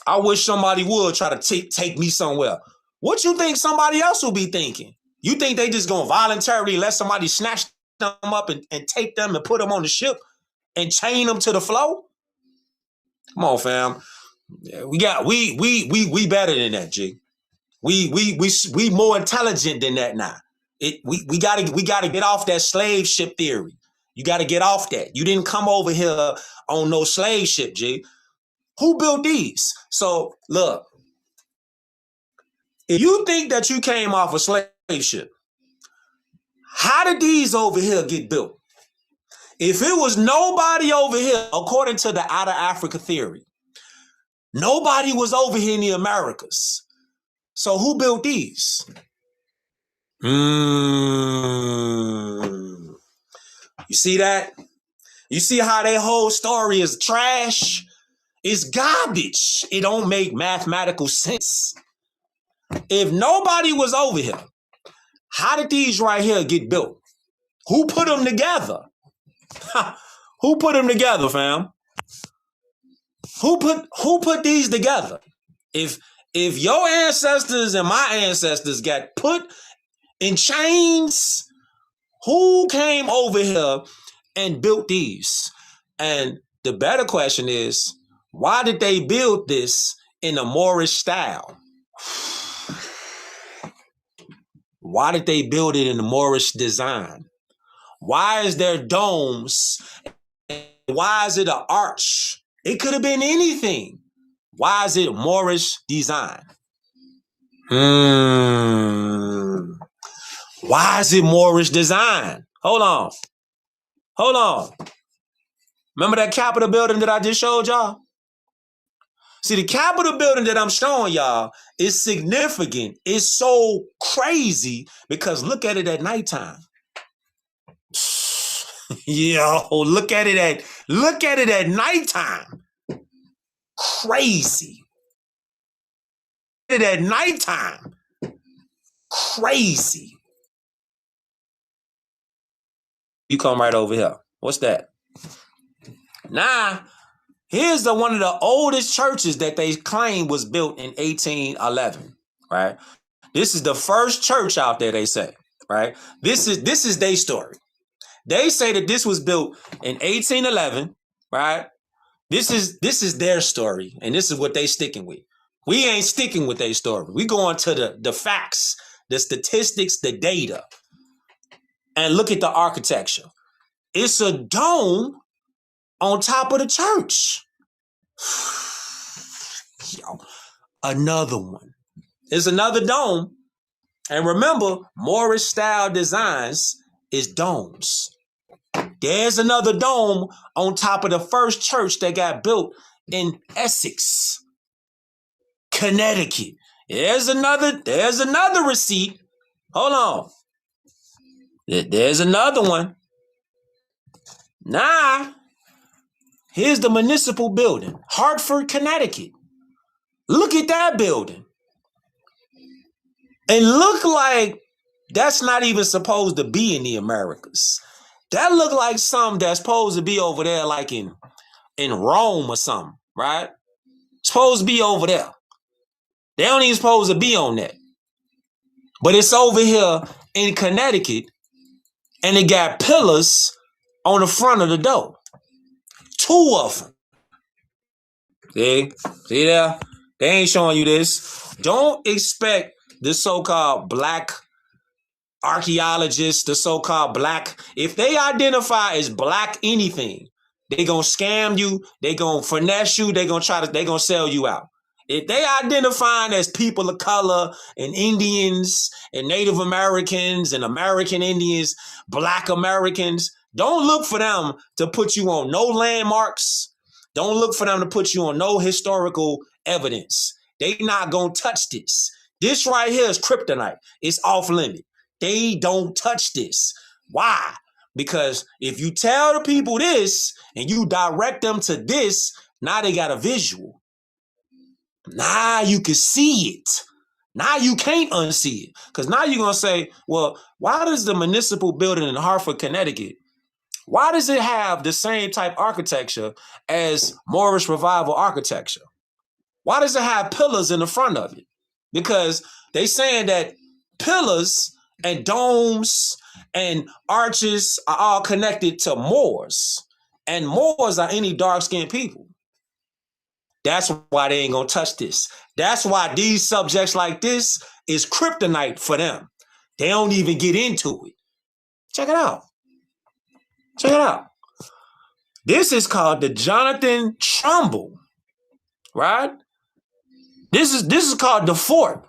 I wish somebody would try to take me somewhere. What you think somebody else will be thinking? You think they just gonna voluntarily let somebody snatch them up and take them and put them on the ship and chain them to the floor? Come on, fam. We better than that, G. We more intelligent than that now. We gotta get off that slave ship theory. You gotta get off that. You didn't come over here on no slave ship, G. Who built these? So look, if you think that you came off a slave ship, how did these over here get built? If it was nobody over here, according to the Outer Africa theory, nobody was over here in the Americas. So who built these? You see that? You see how their whole story is trash? It's garbage. It don't make mathematical sense. If nobody was over here, how did these right here get built? Who put them together? Who put them together, fam? Who put these together? If your ancestors and my ancestors got put in chains, who came over here and built these? And the better question is, why did they build this in a Moorish style? Why did they build it in the Moorish design? Why is there domes? Why is it an arch? It could have been anything. Why is it Moorish design? Why is it Moorish design? Hold on. Remember that Capitol building that I just showed y'all? See, the Capitol building that I'm showing y'all is significant. It's so crazy because look at it at nighttime. Yo, look at it at nighttime. Crazy. Look at it at nighttime. Crazy. You come right over here. What's that? Nah. Here's one of the oldest churches that they claim was built in 1811, right? This is the first church out there, they say, right? This is their story. They say that this was built in 1811, right? This is their story, and this is what they sticking with. We ain't sticking with their story. We going to the facts, the statistics, the data, and look at the architecture. It's a dome on top of the church. Yo, another one. It's another dome. And remember, Moorish style designs is domes. There's another dome on top of the first church that got built in Essex, Connecticut. There's another receipt. Hold on. There's another one. Nah. Here's the municipal building, Hartford, Connecticut. Look at that building. And look like that's not even supposed to be in the Americas. That look like something that's supposed to be over there like in Rome or something, right? Supposed to be over there. They don't even supposed to be on that. But it's over here in Connecticut, and it got pillars on the front of the door. 2 of them. See there? They ain't showing you this. Don't expect the so-called black archaeologists, the so-called black, if they identify as black anything, they gonna scam you, they gonna finesse you, they gonna sell you out. If they identifying as people of color and Indians and Native Americans and American Indians, black Americans, don't look for them to put you on no landmarks. Don't look for them to put you on no historical evidence. They not gonna touch this. This right here is kryptonite. It's off limit. They don't touch this. Why? Because if you tell the people this and you direct them to this, now they got a visual. Now you can see it. Now you can't unsee it. Because now you're going to say, well, why does the municipal building in Hartford, Connecticut, why does it have the same type architecture as Moorish Revival architecture? Why does it have pillars in the front of it? Because they saying that pillars and domes and arches are all connected to Moors. And Moors are any dark-skinned people. That's why they ain't gonna touch this. That's why these subjects like this is kryptonite for them. They don't even get into it. Check it out. Check it out. This is called the Jonathan Trumbull, right? This is called the fort.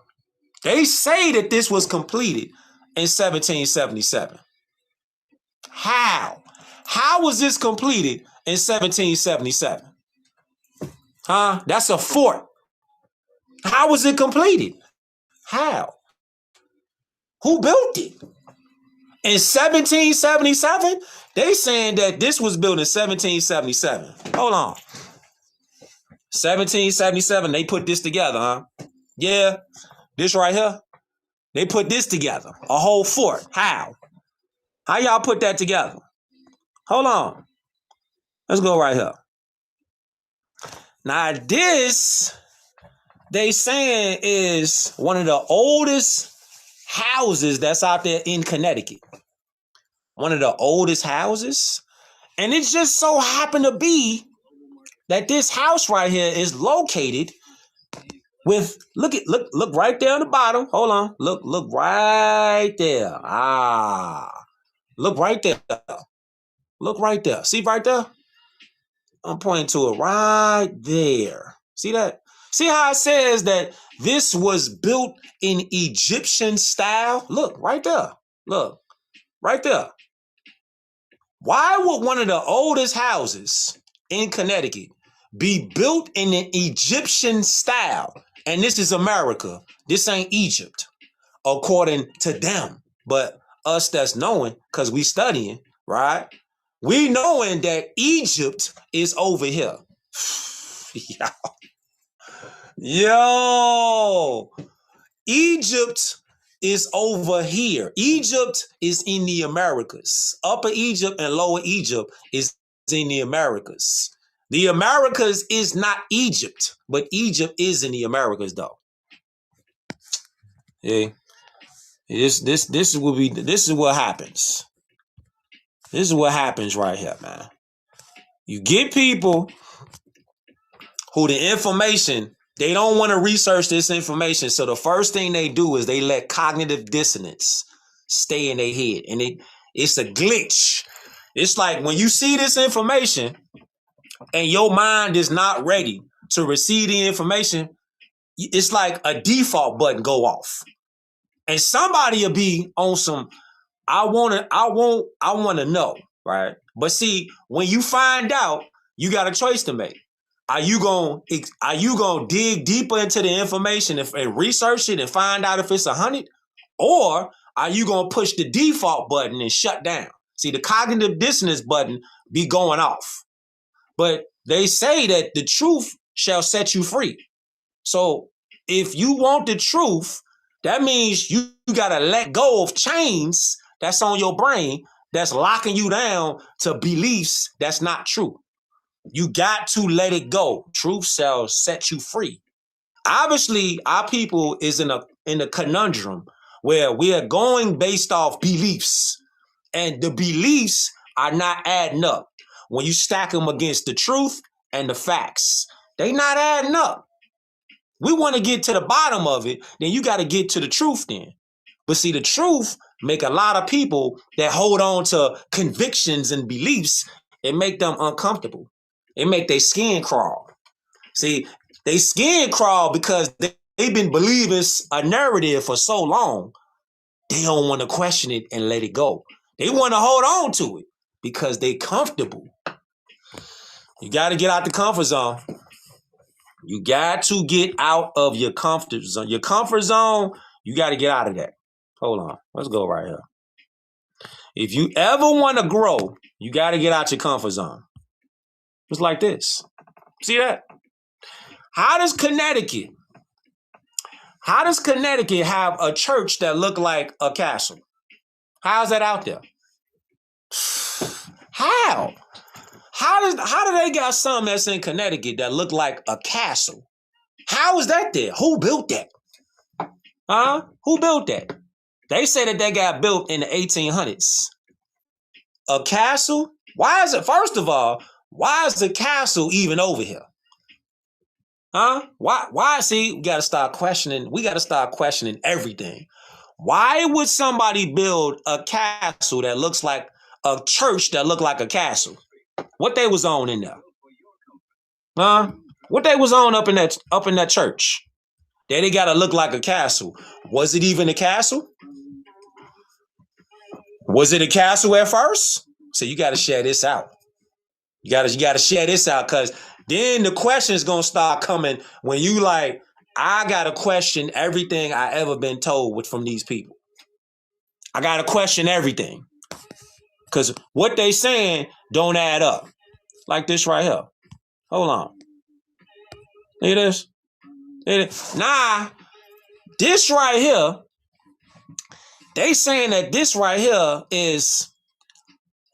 They say that this was completed in 1777. How? How was this completed in 1777? Huh? That's a fort. How was it completed? How? Who built it? In 1777? They saying that this was built in 1777. Hold on. 1777, they put this together, huh? Yeah, this right here. They put this together. A whole fort. How? How y'all put that together? Hold on. Let's go right here. Now this, they saying, is one of the oldest houses that's out there in Connecticut. One of the oldest houses. And it just so happened to be that this house right here is located with, look right there on the bottom. Hold on. Look right there. Look right there. Look right there. See right there? I'm pointing to it right there. See that? See how it says that this was built in Egyptian style? Look right there. Look right there. Why would one of the oldest houses in Connecticut be built in an Egyptian style? And this is America. This ain't Egypt, according to them. But us that's knowing, because we studying, right? We knowing that Egypt is over here. Yo, Egypt is over here. Egypt is in the Americas. Upper Egypt and Lower Egypt is in the Americas. The Americas is not Egypt, but Egypt is in the Americas, though. Yeah, this is what happens. This is what happens right here, man. You get people who the information, they don't want to research this information. So the first thing they do is they let cognitive dissonance stay in their head. And it's a glitch. It's like when you see this information and your mind is not ready to receive the information, it's like a default button go off. And somebody will be on some, I want to know, right? But see, when you find out, you got a choice to make. Are you gonna dig deeper into the information and research it and find out if it's 100? Or are you gonna push the default button and shut down? See, the cognitive dissonance button be going off. But they say that the truth shall set you free. So if you want the truth, that means you gotta let go of chains that's on your brain that's locking you down to beliefs that's not true. You got to let it go. Truth shall set you free. Obviously, our people is in a conundrum where we are going based off beliefs, and the beliefs are not adding up. When you stack them against the truth and the facts, they not adding up. We want to get to the bottom of it, then you got to get to the truth then. But see, the truth make a lot of people that hold on to convictions and beliefs, it make them uncomfortable. It make their skin crawl. See, they skin crawl because they've been believing a narrative for so long. They don't want to question it and let it go. They want to hold on to it because they comfortable. You got to get out the comfort zone. You got to get out of your comfort zone. Your comfort zone, you got to get out of that. Hold on. Let's go right here. If you ever want to grow, you got to get out your comfort zone. Just like this. See that? How does Connecticut have a church that look like a castle? How's that out there? How? How do they got something that's in Connecticut that look like a castle? How is that there? Who built that? Huh? Who built that? They say that they got built in the 1800s. A castle? Why is it, first of all, why is the castle even over here? Huh? Why? See, we got to start questioning everything. Why would somebody build a castle that looks like a church that looked like a castle? What they was on in there? Huh? What they was on up in that church? They got to look like a castle. Was it even a castle? Was it a castle at first? So you got to share this out. You got to share this out, because then the question is going to start coming when you like, I got to question everything I ever been told from these people. I got to question everything, because what they saying don't add up. Like this right here. Hold on. Look at this. Nah, this right here, they saying that this right here is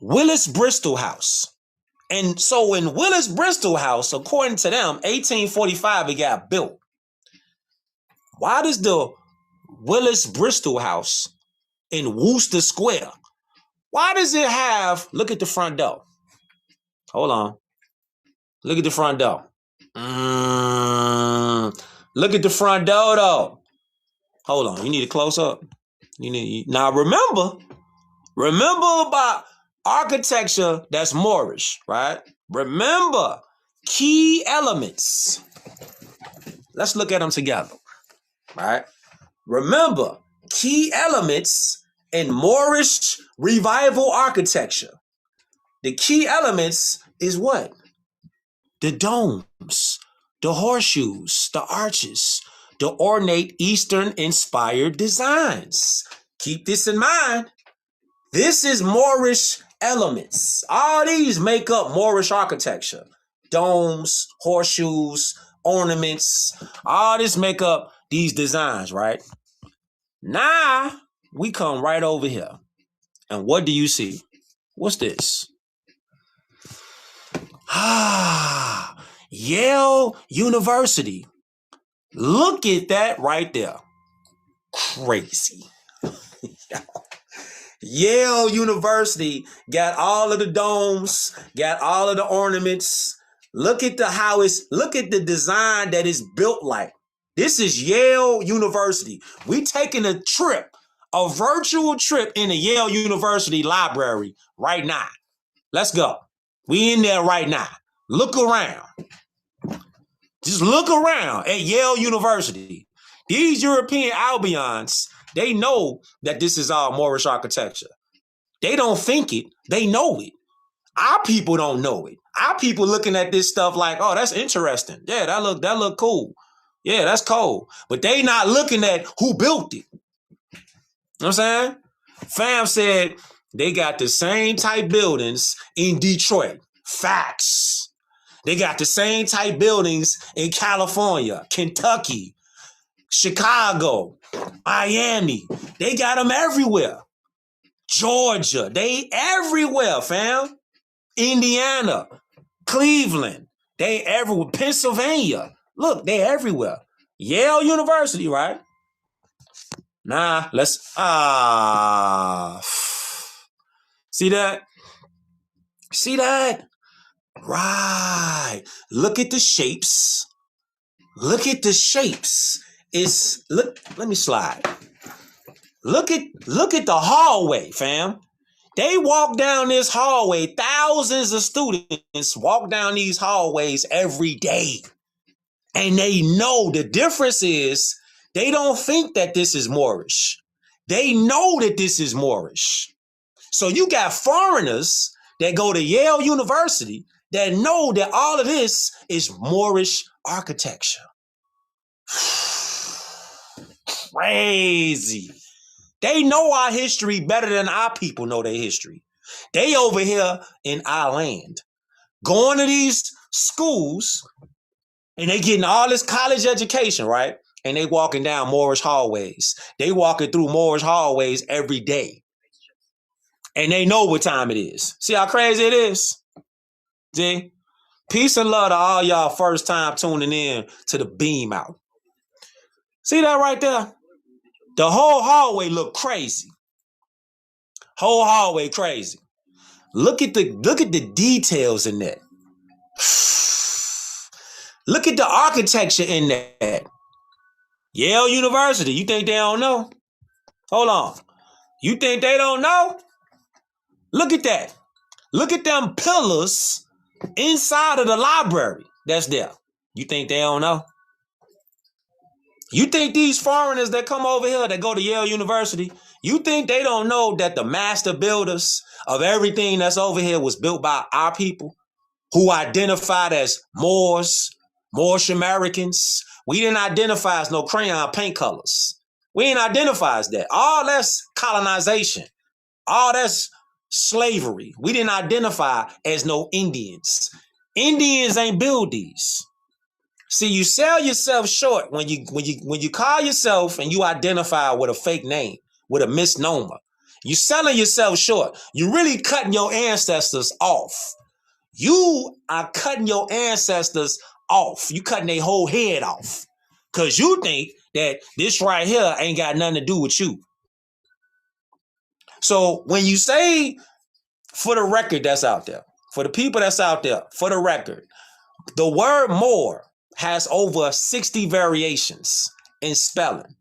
Willis Bristol House. And so in Willis Bristol House, according to them, 1845, it got built. Why does the Willis Bristol House in Worcester Square, why does it have, look at the front door. Hold on. Look at the front door. Look at the front door, though. Hold on. You need a close up. Now remember about architecture that's Moorish, right? Remember key elements. Let's look at them together, right? Remember key elements in Moorish revival architecture. The key elements is what? The domes, the horseshoes, the arches, the ornate Eastern-inspired designs. Keep this in mind. This is Moorish elements. All these make up Moorish architecture. Domes, horseshoes, ornaments, all this make up these designs, right? Now, we come right over here. And what do you see? What's this? Yale University. Look at that right there. Crazy. Yale University got all of the domes, got all of the ornaments. Look at the design that is built like. This is Yale University. We taking a virtual trip in the Yale University library right now. Let's go. We in there right now. Look around. Just look around at Yale University. These European Albions, they know that this is all Moorish architecture. They don't think it. They know it. Our people don't know it. Our people looking at this stuff like, oh, that's interesting. Yeah, that look cool. Yeah, that's cool. But they not looking at who built it. You know what I'm saying? Fam said they got the same type buildings in Detroit. Facts. They got the same type buildings in California, Kentucky, Chicago, Miami. They got them everywhere. Georgia. They everywhere, fam. Indiana, Cleveland. They everywhere. Pennsylvania. Look, they everywhere. Yale University, right? Nah, let's see that? See that? Right. Look at the shapes. Look at the shapes. Let me slide. Look at the hallway, fam. They walk down this hallway. Thousands of students walk down these hallways every day. And they know the difference is they don't think that this is Moorish. They know that this is Moorish. So you got foreigners that go to Yale University that know that all of this is Moorish architecture. Crazy. They know our history better than our people know their history. They over here in our land, going to these schools, and they getting all this college education, right? And they walking down Moorish hallways. They walking through Moorish hallways every day. And they know what time it is. See how crazy it is? See? Peace and love to all y'all first time tuning in to the beam out. See that right there? The whole hallway look crazy. Whole hallway crazy. Look at the details in that. Look at the architecture in that. Yale University. You think they don't know? Hold on. You think they don't know? Look at that. Look at them pillars inside of the library that's there. You think they don't know? You think these foreigners that come over here that go to Yale University, you think they don't know that the master builders of everything that's over here was built by our people who identified as Moors, Moorish Americans? We didn't identify as no crayon paint colors. We didn't identify as that. All that's colonization. All that's slavery. We didn't identify as no Indians. Indians ain't build these. See, you sell yourself short when you call yourself and you identify with a fake name, with a misnomer. You selling yourself short. You really cutting your ancestors off. You are cutting your ancestors off. You cutting their whole head off. Because you think that this right here ain't got nothing to do with you. So when you say, for the record that's out there, for the people that's out there, for the record, the word Moor has over 60 variations in spelling.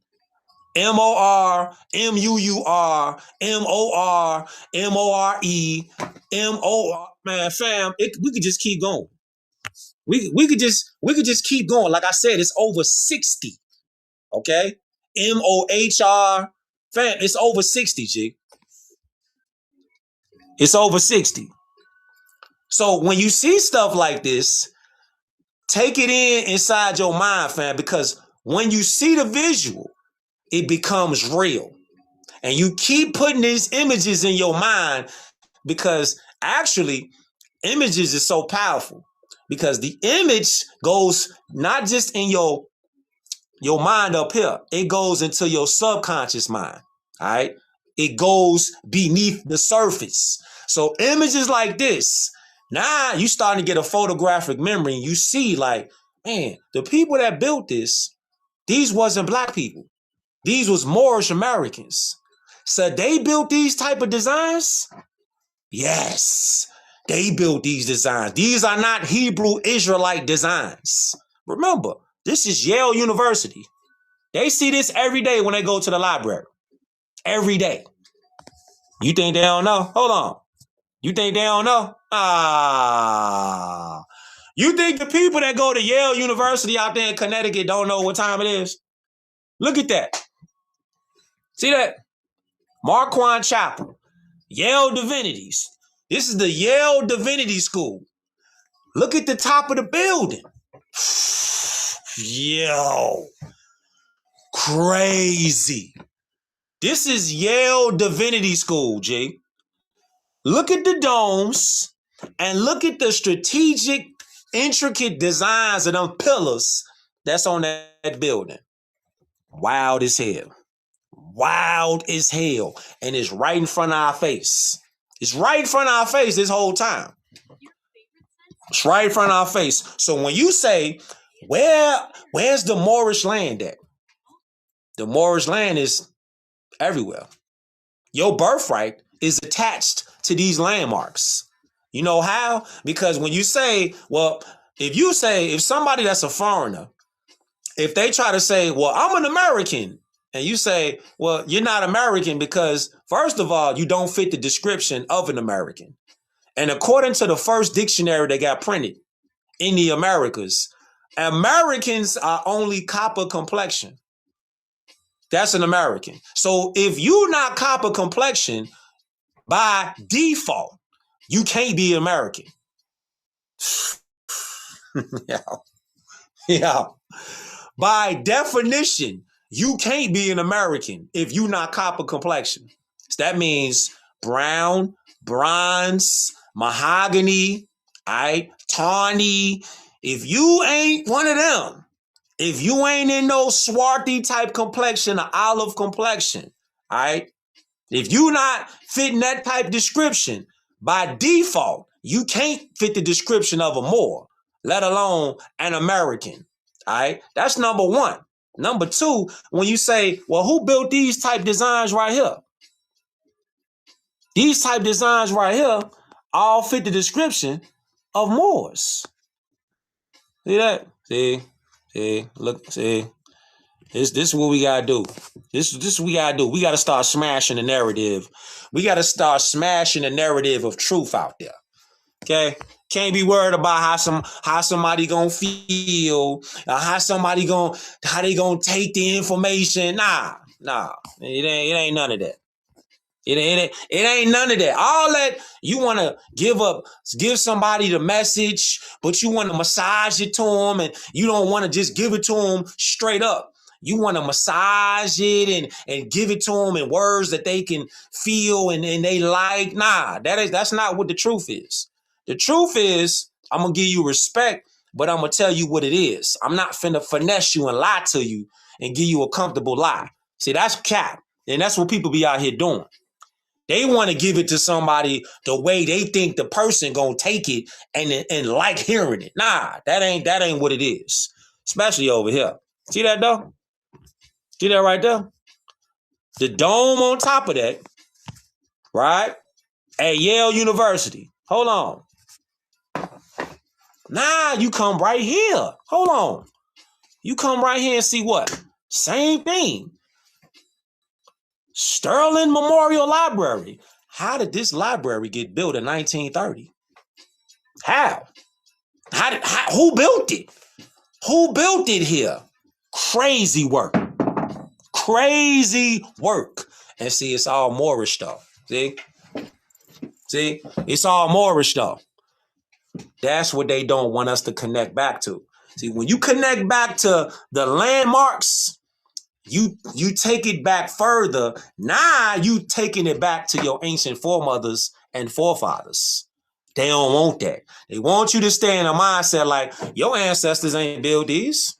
M-O-R, M-U-U-R, M-O-R, M-O-R-E, M-O-R. Man, fam, we could just keep going. We could just keep going. Like I said, it's over 60. Okay? M-O-H-R. Fam, it's over 60, G. It's over 60. So when you see stuff like this, take it inside your mind, fam, because when you see the visual, it becomes real. And you keep putting these images in your mind because actually images is so powerful because the image goes not just in your mind up here, it goes into your subconscious mind. All right. It goes beneath the surface. So images like this, now you starting to get a photographic memory and you see like, man, the people that built this, these wasn't black people. These was Moorish Americans. So they built these type of designs? Yes, they built these designs. These are not Hebrew Israelite designs. Remember, this is Yale University. They see this every day when they go to the library. Every day. You think they don't know? Hold on. You think they don't know? You think the people that go to Yale University out there in Connecticut don't know what time it is? Look at that. See that? Marquand Chapel. Yale Divinities. This is the Yale Divinity School. Look at the top of the building. Yo. Crazy. This is Yale Divinity School, G. Look at the domes and look at the strategic, intricate designs of them pillars that's on that building. Wild as hell. Wild as hell. And it's right in front of our face. It's right in front of our face this whole time. It's right in front of our face. So when you say, where's the Moorish land at? The Moorish land is everywhere. Your birthright is attached to these landmarks. You know how? Because when you say, well, if somebody that's a foreigner, if they try to say, well, I'm an American, and you say, well, you're not American because, first of all, you don't fit the description of an American. And according to the first dictionary that got printed in the Americas, Americans are only copper complexion. That's an American. So if you're not copper complexion, by default, you can't be American. Yeah. By definition, you can't be an American if you're not copper complexion. So that means brown, bronze, mahogany, tawny. If you ain't one of them, if you ain't in no swarthy type complexion or olive complexion, if you not fitting that type description, by default, you can't fit the description of a Moor. let alone an American. All right, that's number one. Number two, when you say, well, who built these type designs right here? These type designs right here all fit the description of Moors. See that? See, look, see. This is what we gotta do. This is what we gotta do. We gotta start smashing the narrative. We gotta start smashing the narrative of truth out there. Okay? Can't be worried about how somebody gonna feel, how they gonna take the information. Nah. It ain't none of that. It ain't none of that. All that you want to give somebody the message, but you want to massage it to them, and you don't want to just give it to them straight up. You want to massage it and give it to them in words that they can feel and they like. Nah, that's not what the truth is. The truth is, I'm gonna give you respect, but I'm gonna tell you what it is. I'm not finna finesse you and lie to you and give you a comfortable lie. See, that's cap, and that's what people be out here doing. They want to give it to somebody the way they think the person gonna take it and like hearing it. Nah, that ain't what it is. Especially over here. See that though? See that right there? The dome on top of that, right? At Yale University. Hold on. Nah, you come right here. Hold on. You come right here and see what? Same thing. Sterling Memorial Library. How did this library get built in 1930? How? Who built it? Who built it here? Crazy work. Crazy work. And see, it's all Moorish though. See? It's all Moorish though. That's what they don't want us to connect back to. See, when you connect back to the landmarks, you take it back further. Now you taking it back to your ancient foremothers and forefathers. They don't want that. They want you to stay in a mindset like your ancestors ain't built these.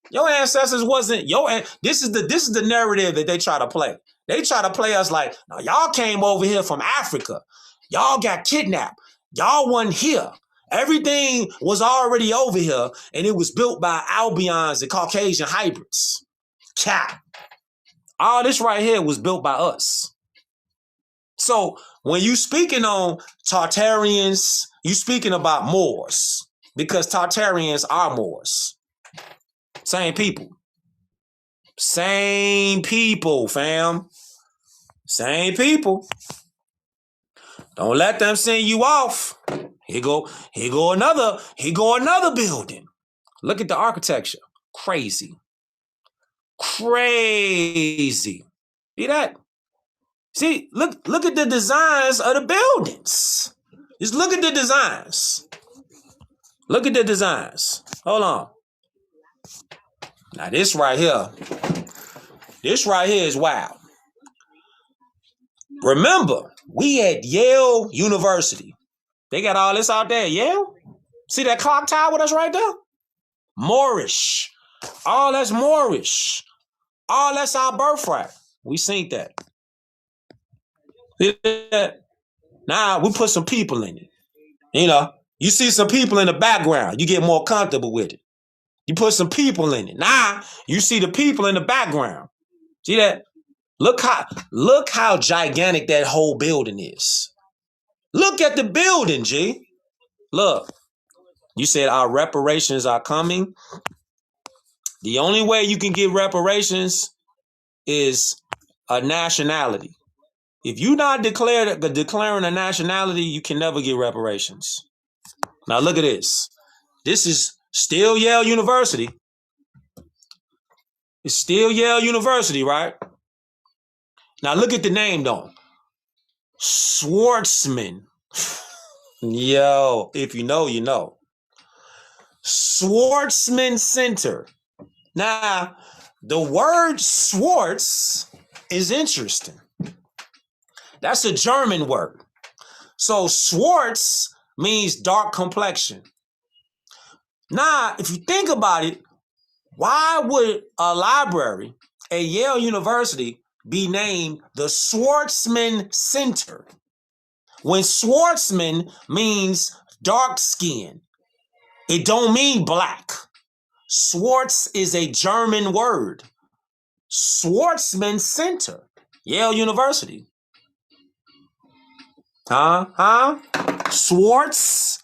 Your ancestors wasn't this is the narrative that they try to play. They try to play us like, now y'all came over here from Africa. Y'all got kidnapped. Y'all wasn't here. Everything was already over here, and it was built by Albions and Caucasian hybrids. Cap. All this right here was built by us. So when you speaking on Tartarians, you speaking about Moors, because Tartarians are Moors. Same people. Same people, fam. Same people. Don't let them send you off. Here go another building. Look at the architecture. Crazy. See that? See, look at the designs of the buildings. Just look at the designs. Look at the designs. Hold on. Now this right here is wild. Remember, we at Yale University. They got all this out there at Yale. See that clock tower that's right there? Moorish. All that's Moorish. All that's our birthright. We seen that. Now we put some people in it. You know, you see some people in the background, you get more comfortable with it. You put some people in it. Now you see the people in the background. See that? Look how gigantic that whole building is. Look at the building, G. Look. You said our reparations are coming. The only way you can get reparations is a nationality. If you're not declaring a nationality, you can never get reparations. Now look at this. This is still Yale University. It's still Yale University, right? Now look at the name though. Schwarzman. Yo, if you know, you know. Schwarzman Center. Now, the word Schwarz is interesting. That's a German word. So Schwarz means dark complexion. Now, if you think about it, why would a library at Yale University be named the Schwarzman Center when Schwarzman means dark skin? It don't mean black. Schwarz is a German word. Schwarzman Center, Yale University. Schwarz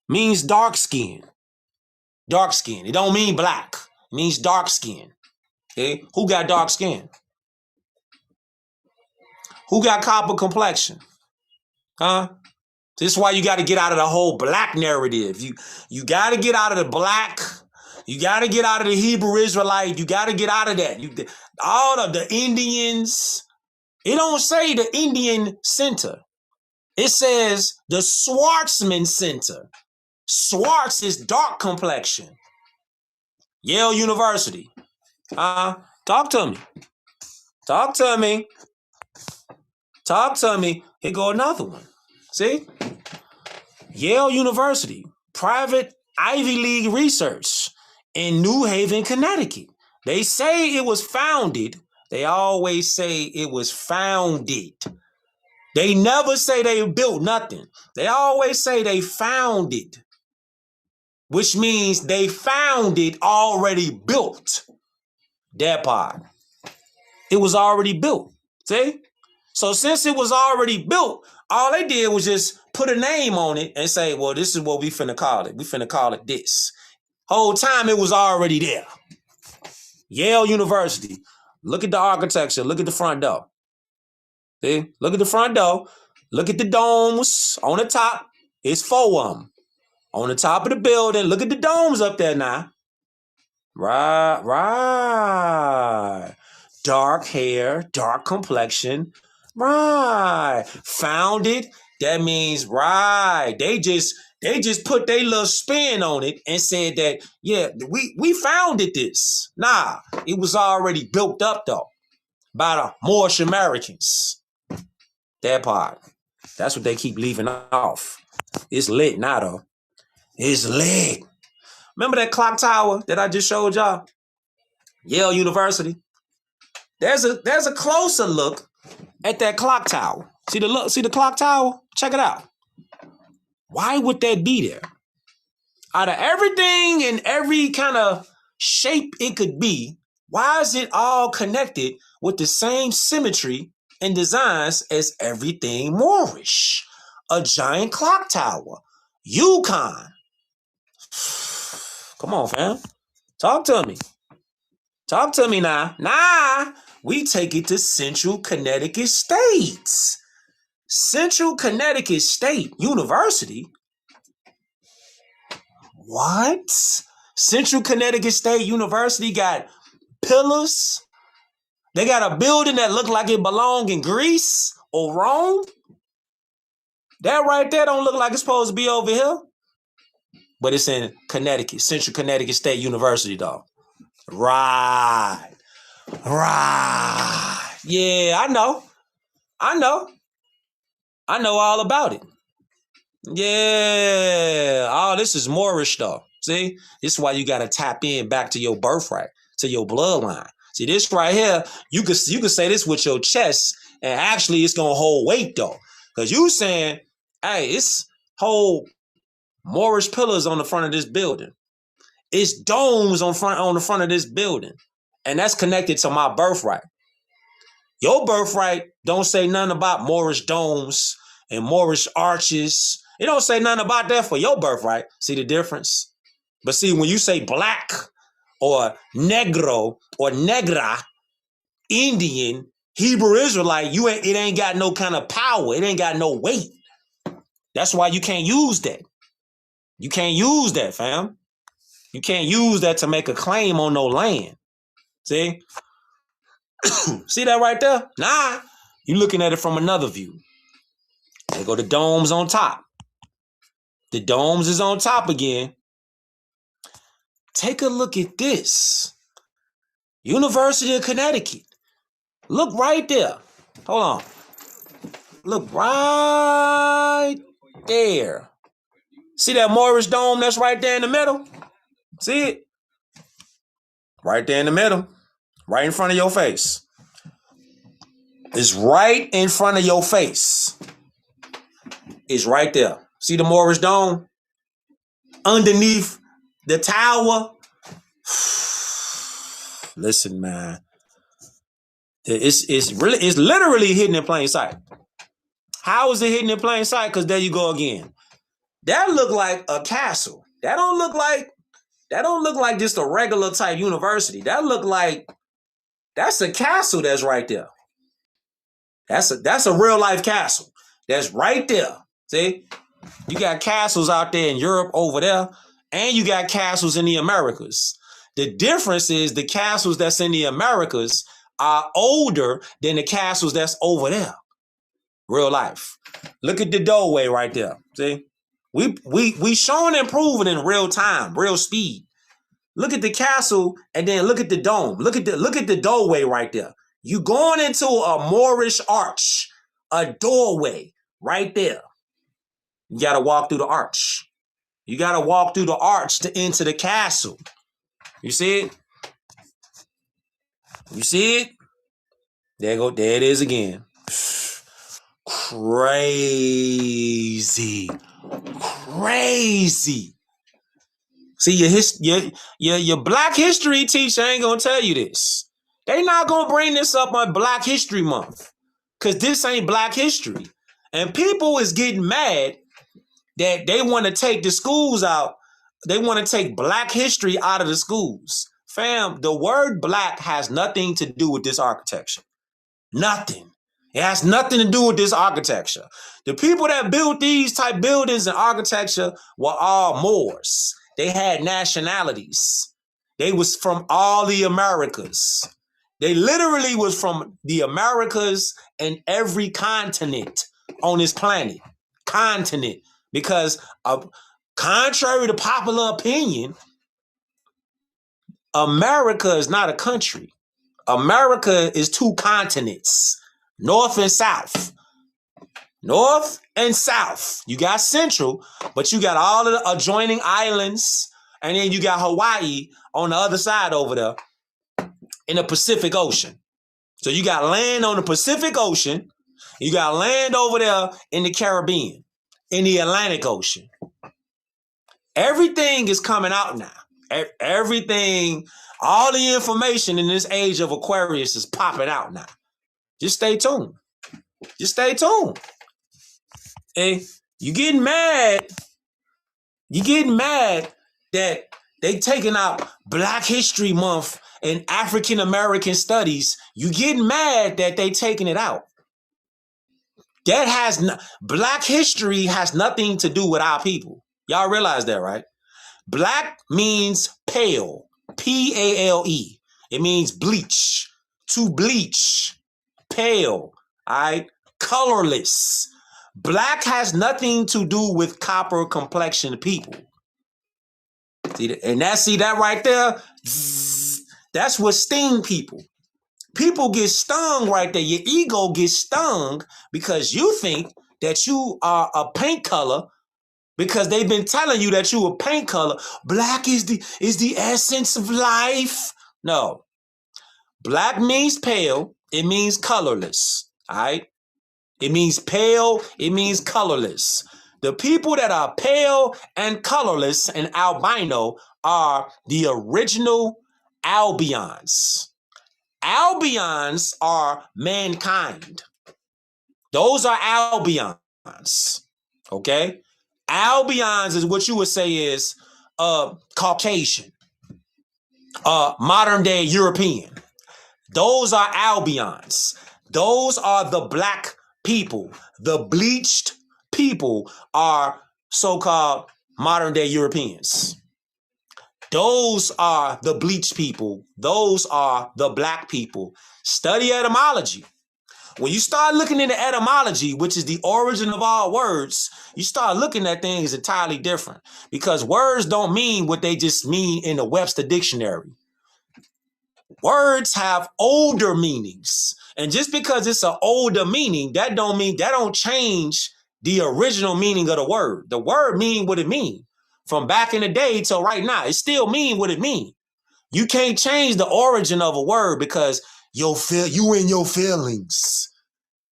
means dark skin. Dark skin. It don't mean black. It means dark skin. Okay? Who got dark skin? Who got copper complexion? This is why you got to get out of the whole black narrative. You got to get out of the black. You got to get out of the Hebrew Israelite. You got to get out of that. All of the Indians. It don't say the Indian Center. It says the Schwarzman Center. Schwarz is dark complexion. Yale University. Talk to me. Talk to me. Talk to me. Here go another one. See? Yale University. Private Ivy League research in New Haven, Connecticut. They say it was founded. They always say it was founded. They never say they built nothing. They always say they founded, which means they found it already built. That part. It was already built. See? So since it was already built, all they did was just put a name on it and say, well, this is what we finna call it. We finna call it this. Whole time it was already there. Yale University. Look at the architecture. Look at the front door. See? Look at the front door. Look at the domes on the top. It's 4 of them. On the top of the building. Look at the domes up there now. Right. Dark hair, dark complexion. Right. Founded. That means right. They just put their little spin on it and said that, yeah, we founded this. Nah, it was already built up though by the Moorish Americans. That part. That's what they keep leaving off. It's lit now though. It's lit. Remember that clock tower that I just showed y'all? Yale University. There's a closer look at that clock tower. See the clock tower? Check it out. Why would that be there? Out of everything and every kind of shape it could be, why is it all connected with the same symmetry and designs as everything Moorish? A giant clock tower. Yukon. Come on, fam. Talk to me. Talk to me now. Nah, we take it to Central Connecticut State. Central Connecticut State University? What? Central Connecticut State University got pillars? They got a building that look like it belonged in Greece or Rome? That right there don't look like it's supposed to be over here. But it's in Connecticut, Central Connecticut State University, though. Right. Yeah, I know all about it. Yeah. Oh, this is Moorish, though. See? This is why you got to tap in back to your birthright, to your bloodline. See, this right here, you could say this with your chest, and actually it's going to hold weight, though. Because you saying, hey, it's whole Moorish pillars on the front of this building. It's domes on the front of this building. And that's connected to my birthright. Your birthright don't say nothing about Moorish domes and Moorish arches. It don't say nothing about that for your birthright. See the difference? But see, when you say black or negro or negra, Indian, Hebrew Israelite, it ain't got no kind of power. It ain't got no weight. That's why you can't use that. You can't use that, fam. You can't use that to make a claim on no land. See? See that right there? Nah. You looking at it from another view. There go the domes on top. The domes is on top again. Take a look at this. University of Connecticut. Look right there. Hold on. Look right there. See that Moorish dome that's right there in the middle? See it? Right there in the middle. Right in front of your face. It's right in front of your face. It's right there. See the Moorish dome? Underneath The tower. Listen, man. It's literally hidden in plain sight. How is it hidden in plain sight? Because there you go again. That look like a castle. That don't look like just a regular type university. That look like that's a castle that's right there. That's a real life castle. That's right there. See? You got castles out there in Europe over there, and you got castles in the Americas. The difference is the castles that's in the Americas are older than the castles that's over there. Real life. Look at the doorway right there. See? We showing and proving in real time, real speed. Look at the castle and then look at the dome. Look at the doorway right there. You going into a Moorish arch, a doorway right there. You got to walk through the arch. You got to walk through the arch to enter the castle. You see it? You see it? There it is again. Crazy. See, your Black history teacher ain't gonna tell you this. They not gonna bring this up on Black History Month, cause this ain't Black history, and people is getting mad that they want to take the schools out. They want to take Black history out of the schools. Fam, the word Black has nothing to do with this architecture. Nothing. It has nothing to do with this architecture. The people that built these type buildings and architecture were all Moors. They had nationalities. They was from all the Americas. They literally was from the Americas and every continent on this planet. Continent. Because contrary to popular opinion, America is not a country. America is two continents. North and South. North and South. You got Central, but you got all of the adjoining islands, and then you got Hawaii on the other side over there in the Pacific Ocean. So you got land on the Pacific Ocean. You got land over there in the Caribbean, in the Atlantic Ocean. Everything is coming out now. Everything, all the information in this age of Aquarius is popping out now. Just stay tuned. Just stay tuned. Hey, you getting mad. You getting mad that they taking out Black History Month and African American Studies. You getting mad that they taking it out. Black history has nothing to do with our people. Y'all realize that, right? Black means pale. P-A-L-E. It means bleach. To bleach. Pale. All right? Colorless. Black has nothing to do with copper complexion people. See that right there? That's what sting people. People get stung right there. Your ego gets stung because you think that you are a paint color because they've been telling you that you a paint color. Black is the essence of life. No. Black means pale. It means colorless. All right? It means pale. It means colorless. The people that are pale and colorless and albino are the original Albions. Albions are mankind. Those are Albions. Okay? Albions is what you would say is Caucasian. Modern day European. Those are Albions. Those are the black people. The bleached people are so-called modern day Europeans. Those are the bleached people. Those are the black people. Study etymology. When you start looking into etymology, which is the origin of all words, you start looking at things entirely different because words don't mean what they just mean in the Webster Dictionary. Words have older meanings. And just because it's an older meaning, that don't change the original meaning of the word. The word mean what it mean. From back in the day till right now, it still mean what it mean. You can't change the origin of a word because you in your feelings.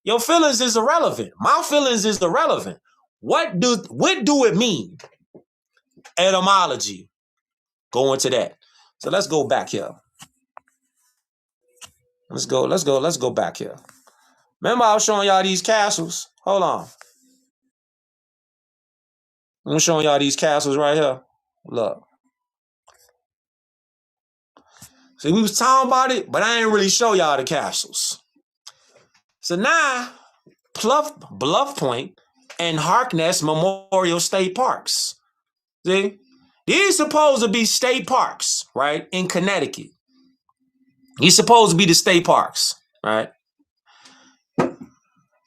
Your feelings is irrelevant. My feelings is irrelevant. What do it mean? Etymology. go into that. So let's go back here. Let's go back here. Remember I was showing y'all these castles? Hold on. I'm showing y'all these castles right here. Look. See, we was talking about it, but I ain't really show y'all the castles. So now, Bluff Point and Harkness Memorial State Parks. See? These supposed to be state parks, right? In Connecticut. These supposed to be the state parks, right?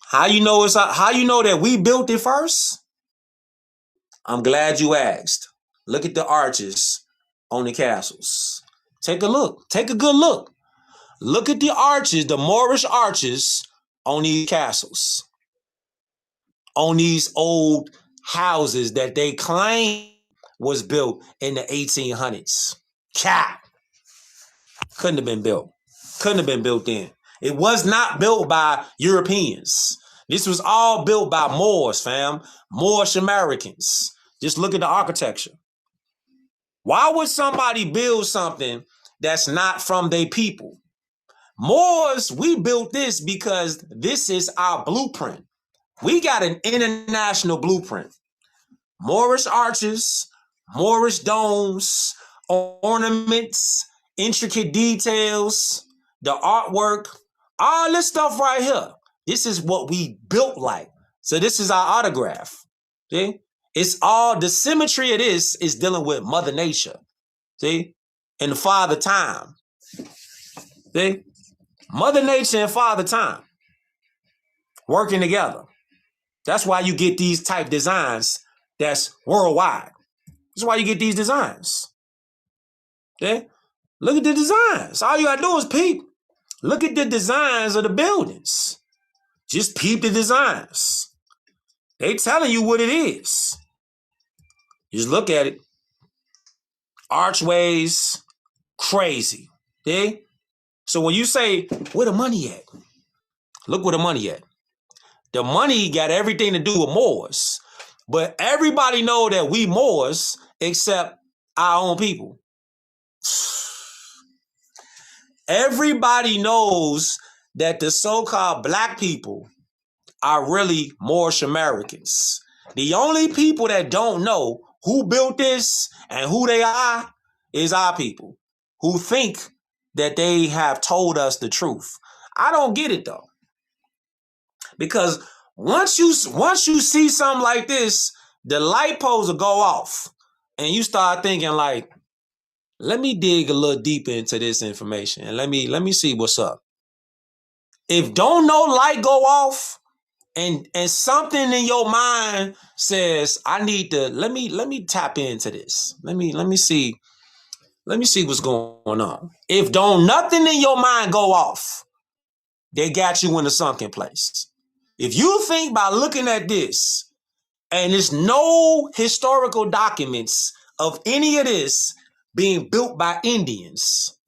How you know that we built it first? I'm glad you asked. Look at the arches on the castles. Take a look. Take a good look. Look at the arches, the Moorish arches on these castles. On these old houses that they claim was built in the 1800s. Cap. Couldn't have been built. Couldn't have been built then. It was not built by Europeans. This was all built by Moors, fam. Moorish Americans. Just look at the architecture. Why would somebody build something that's not from their people? Moors, we built this because this is our blueprint. We got an international blueprint. Moorish arches, Moorish domes, ornaments, intricate details, the artwork, all this stuff right here. This is what we built like. So this is our autograph. See? It's all, the symmetry of this is dealing with Mother Nature. See? And the Father Time. See? Mother Nature and Father Time. Working together. That's why you get these type designs that's worldwide. That's why you get these designs. Okay? Look at the designs. All you gotta do is peep. Look at the designs of the buildings. Just peep the designs. They telling you what it is. Just look at it. Archways, crazy. Okay? So when you say, where the money at? Look where the money at. The money got everything to do with Moors. But everybody know that we Moors except our own people. Everybody knows that the so-called black people are really Moorish Americans. The only people that don't know who built this and who they are is our people who think that they have told us the truth. I don't get it though. Because once you see something like this, the light poles will go off and you start thinking like, let me dig a little deeper into this information and let me see what's up. If don't no light go off and something in your mind says, I need to, let me tap into this. Let me see what's going on. If don't nothing in your mind go off, they got you in a sunken place. If you think by looking at this and there's no historical documents of any of this being built by Indians,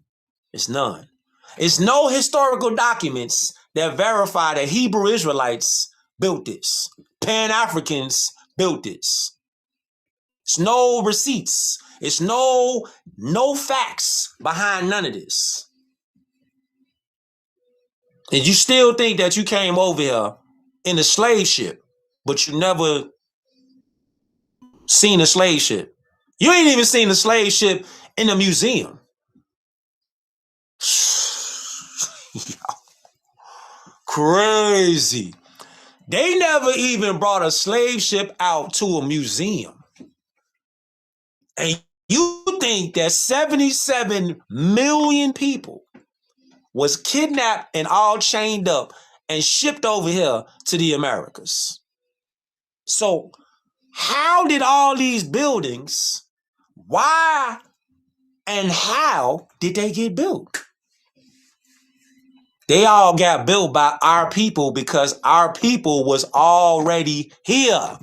it's none. It's no historical documents that verify that Hebrew Israelites built this. Pan-Africans built this. It's no receipts. It's no facts behind none of this. And you still think that you came over here in a slave ship, but you never seen a slave ship. You ain't even seen a slave ship in a museum. Crazy. They never even brought a slave ship out to a museum. And you think that 77 million people was kidnapped and all chained up and shipped over here to the Americas. So how did all these buildings, why and how did they get built? They all got built by our people because our people was already here.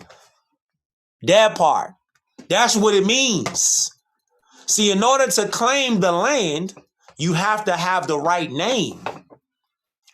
That part. That's what it means. See, in order to claim the land, you have to have the right name.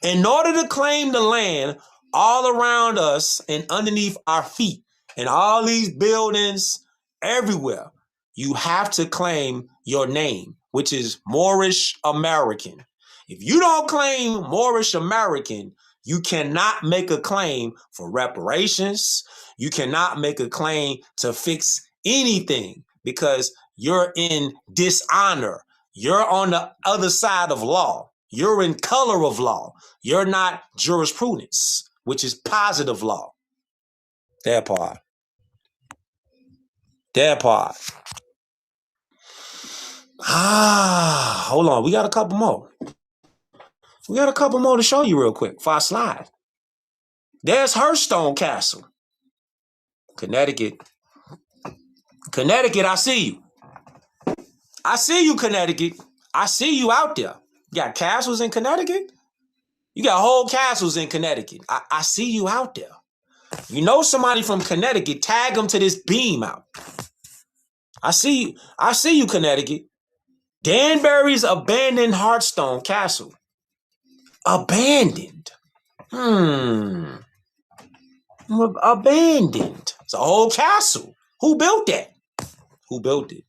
In order to claim the land all around us and underneath our feet and all these buildings everywhere, you have to claim your name, which is Moorish American. If you don't claim Moorish American, you cannot make a claim for reparations. You cannot make a claim to fix anything because you're in dishonor. You're on the other side of law. You're in color of law. You're not jurisprudence, which is positive law. That part. That part. Hold on. We got a couple more. We got a couple more to show you real quick before I slide. There's Hearthstone Castle. Connecticut. Connecticut, I see you. I see you, Connecticut. I see you out there. You got castles in Connecticut? You got whole castles in Connecticut. I see you out there. You know somebody from Connecticut, tag them to this beam out. I see you, Connecticut. Danbury's abandoned Hearthstone Castle. Abandoned. Abandoned. It's a whole castle. Who built that? Who built it?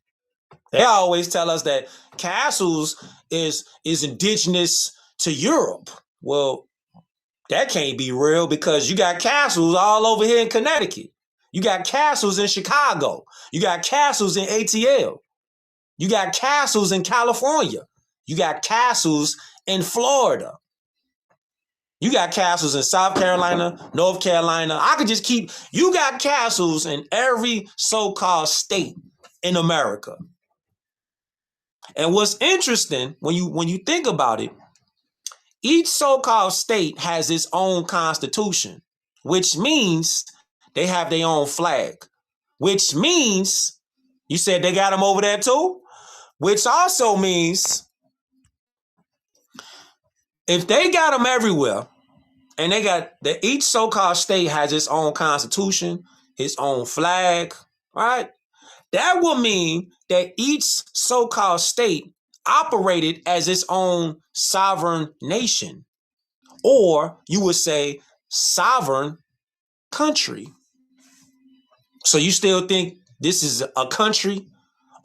They always tell us that castles is indigenous to Europe. Well, that can't be real because you got castles all over here in Connecticut. You got castles in Chicago. You got castles in ATL. You got castles in California. You got castles in Florida. You got castles in South Carolina, North Carolina. I could just keep. You got castles in every so-called state in America. And what's interesting when you think about it, each so-called state has its own constitution, which means they have their own flag, which means you said they got them over there too, which also means if they got them everywhere and they got each so-called state has its own constitution, its own flag, right? That will mean that each so-called state operated as its own sovereign nation, or you would say sovereign country. So you still think this is a country,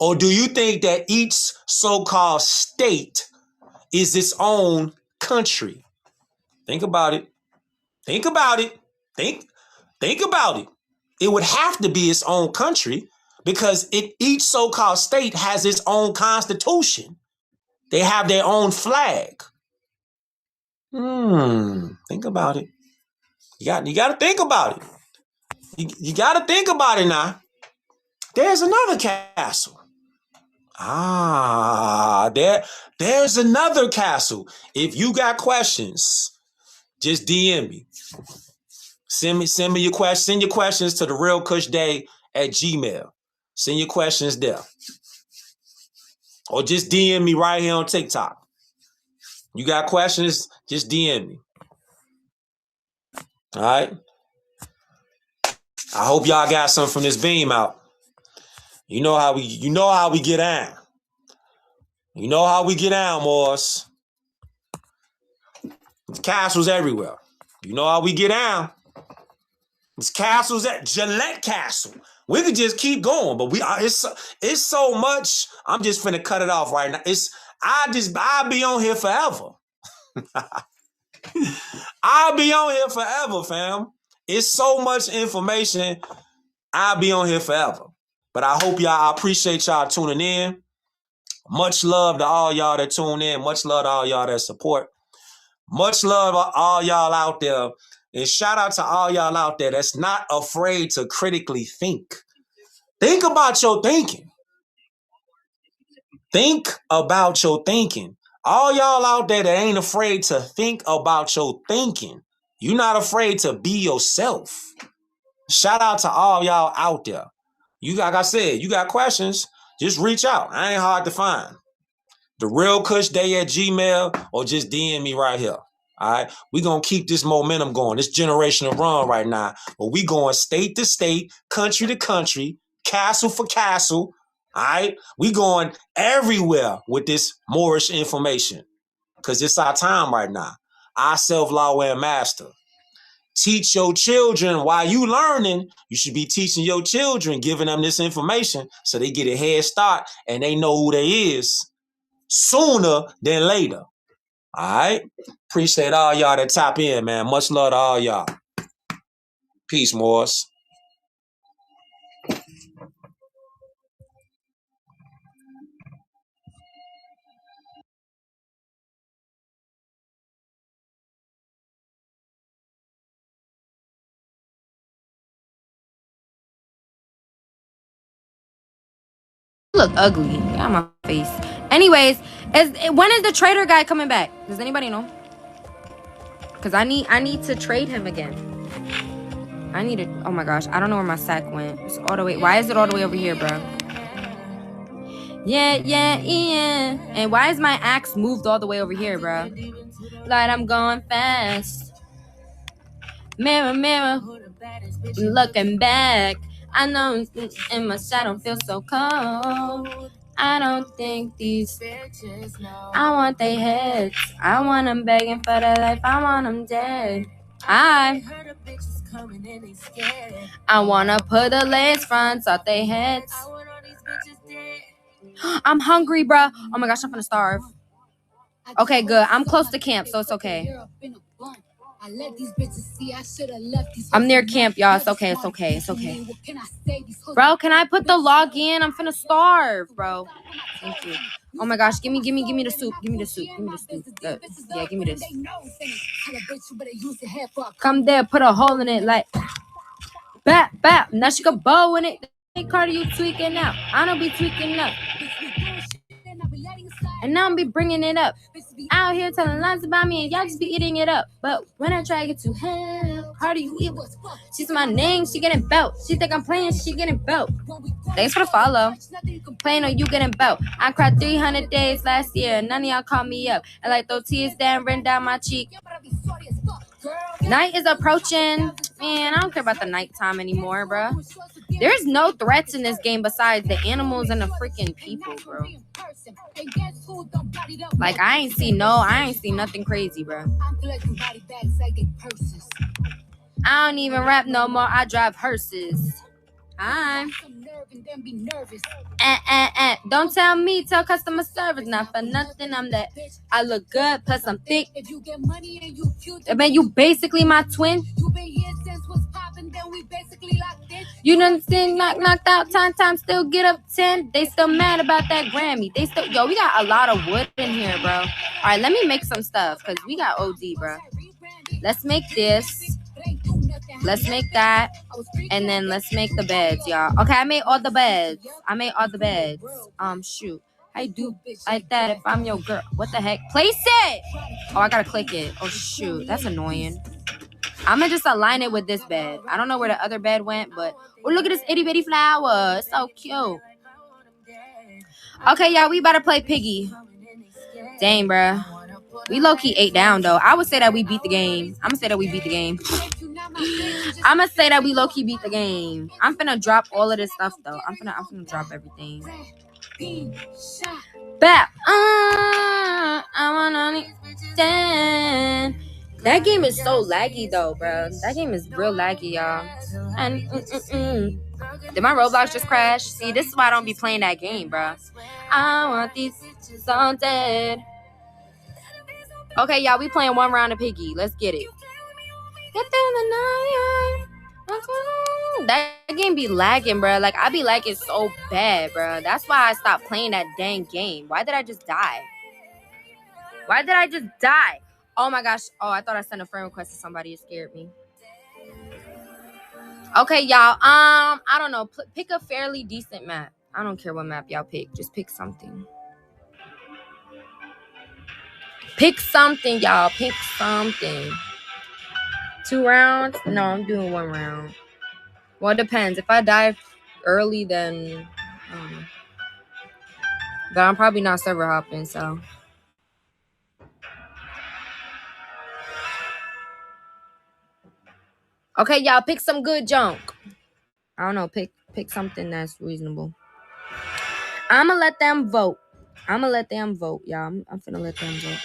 or do you think that each so-called state is its own country? Think about it. Think about it. Think about it. It would have to be its own country because each so-called state has its own constitution. They have their own flag. Think about it. You got to think about it. You got to think about it now. There's another castle. There's another castle. If you got questions, just DM me. Send me your questions. Send your questions to the Real Cush Day at Gmail. Send your questions there. Or just DM me right here on TikTok. You got questions, just DM me. All right. I hope y'all got something from this beam out. You know how we get down. You know how we get down, Morris. There's castles everywhere. You know how we get down. There's castles at Gillette Castle. We could just keep going, but it's so much. I'm just finna cut it off right now. I'll be on here forever. I'll be on here forever, fam. It's so much information. I'll be on here forever. But I appreciate y'all tuning in. Much love to all y'all that tune in. Much love to all y'all that support. Much love to all y'all out there. And shout out to all y'all out there that's not afraid to critically think. Think about your thinking. Think about your thinking. All y'all out there that ain't afraid to think about your thinking. You're not afraid to be yourself. Shout out to all y'all out there. Like I said, you got questions, just reach out. I ain't hard to find. The Real Cush Day at Gmail, or just DM me right here. All right, we gonna keep this momentum going. This generational run right now, but we going state to state, country to country, castle for castle. All right, we going everywhere with this Moorish information because it's our time right now. Our self-law and master. teach your children while you learning. You should be teaching your children, giving them this information so they get a head start and they know who they is sooner than later. All right? Appreciate all y'all that tap in, man. Much love to all y'all. Peace, Morris. Look ugly. Get out my face. Anyways, when is the trader guy coming back? Does anybody know? Cause I need to trade him again. I need to. Oh my gosh, I don't know where my sack went. It's all the way. Why is it all the way over here, bro? Yeah. And why is my axe moved all the way over here, bro? Like I'm going fast. Mirror, mirror, looking back. I know in my shadow feel so cold. I don't think these bitches know. I want they heads. I want them begging for their life. I want them dead. I wanna put the lace fronts out their heads. I'm hungry, bro. Oh my gosh, I'm gonna starve. Okay, good. I'm close to camp, so it's okay. I'm near camp, y'all. It's okay. Bro, can I put the log in? I'm finna starve, bro. Thank you. Oh my gosh, give me the soup. Give me the soup. Good. Yeah, give me this. Come there, put a hole in it like bap. Now she can bow in it. Hey, Cardi, you tweaking out. I don't be tweaking up. And now I'm be bringing it up. Out here telling lies about me and y'all just be eating it up. But when I try to get to hell, Cardi, you eat what's fuck. She's my name, she getting belt. She think I'm playing, she getting belt. Thanks for the follow. Playing or you getting belt. I cried 300 days last year. None of y'all call me up. And like those tears down, run down my cheek. Night is approaching. Man, I don't care about the nighttime anymore, bro. There's no threats in this game besides the animals and the freaking people, bro. Like, I ain't see nothing crazy, bro. I don't even rap no more. I drive hearses. Don't tell me, tell customer service. Not for nothing, I'm that. I look good, plus I'm thick. I mean, you basically my twin. You done seen knocked out time, still get up 10. They still mad about that Grammy. Yo, we got a lot of wood in here, bro. All right, let me make some stuff, because we got OD, bro. Let's make this. Let's make that. And then let's make the beds, y'all. Okay, I made all the beds. Shoot. I do like that if I'm your girl. What the heck? Place it! Oh, I gotta click it. Oh, shoot. That's annoying. I'm gonna just align it with this bed. I don't know where the other bed went, but... Oh, look at this itty bitty flower. It's so cute. Okay, y'all, we about to play Piggy. Dang, bruh. We low-key ate down, though. I would say that we beat the game. I'm gonna say that we low-key beat the game. I'm finna drop all of this stuff, though. I'm finna drop everything. Bap. I wanna understand. That game is so laggy, though, bro. That game is real laggy, y'all. And did my Roblox just crash? See, this is why I don't be playing that game, bro. I want these bitches all dead. Okay, y'all, we playing one round of Piggy. Let's get it. Get through the night. That game be lagging, bro. Like, I be lagging so bad, bro. That's why I stopped playing that dang game. Why did I just die? Oh my gosh. Oh, I thought I sent a friend request to somebody. It scared me. Okay, y'all. I don't know. Pick a fairly decent map. I don't care what map y'all pick. Just pick something. Pick something, y'all. Pick something. 2 rounds? No, I'm doing 1 round. Well, it depends. If I die early, then... but I'm probably not server hopping, so... Okay, y'all, pick some good junk. I don't know. Pick something that's reasonable. I'ma let them vote. Y'all. I'm finna let them vote.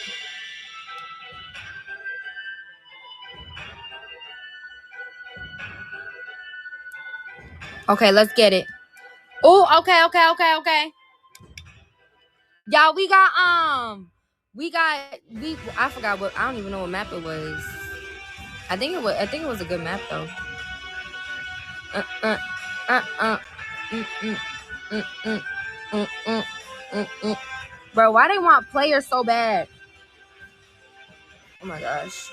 Okay, let's get it. Oh, okay. Y'all, I forgot what, I don't even know what map it was. I think it was a good map though. Uh, uh, uh, uh. Mm, mm, mm, mm, mm, mm, mm, mm. Bro, why they want players so bad? Oh my gosh.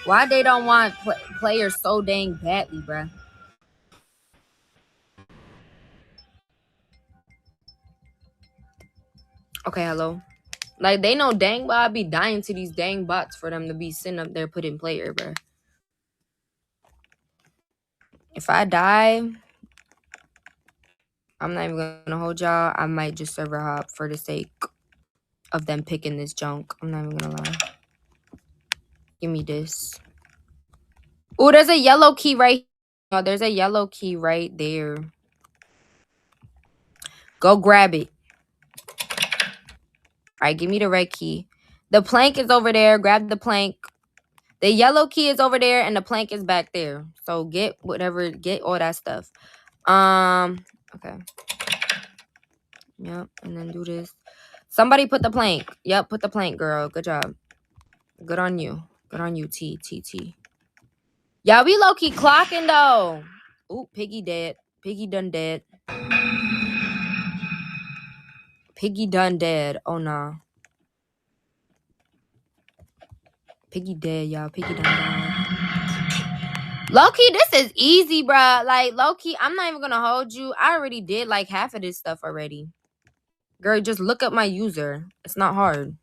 Why they don't want players so dang badly, bro? Okay, hello. Like, they know dang well I be dying to these dang bots for them to be sitting up there putting player, bro. If I die, I'm not even gonna hold y'all. I might just server hop for the sake of them picking this junk. I'm not even gonna lie. Give me this. Oh, there's a yellow key right here. Oh, there's a yellow key right there. Go grab it. All right, give me the red key. The plank is over there. Grab the plank. The yellow key is over there, and the plank is back there. So get whatever, get all that stuff. Okay. Yep, and then do this. Somebody put the plank. Yep, put the plank, girl. Good job. Good on you. Good on you, T. Y'all, we low-key clocking, though. Ooh, Piggy dead. Piggy done dead. Piggy done dead. Oh, nah. Piggy dead, y'all. Piggy done dead. Low-key, this is easy, bruh. Like, low-key, I'm not even gonna hold you. I already did, like, half of this stuff already. Girl, just look up my user. It's not hard.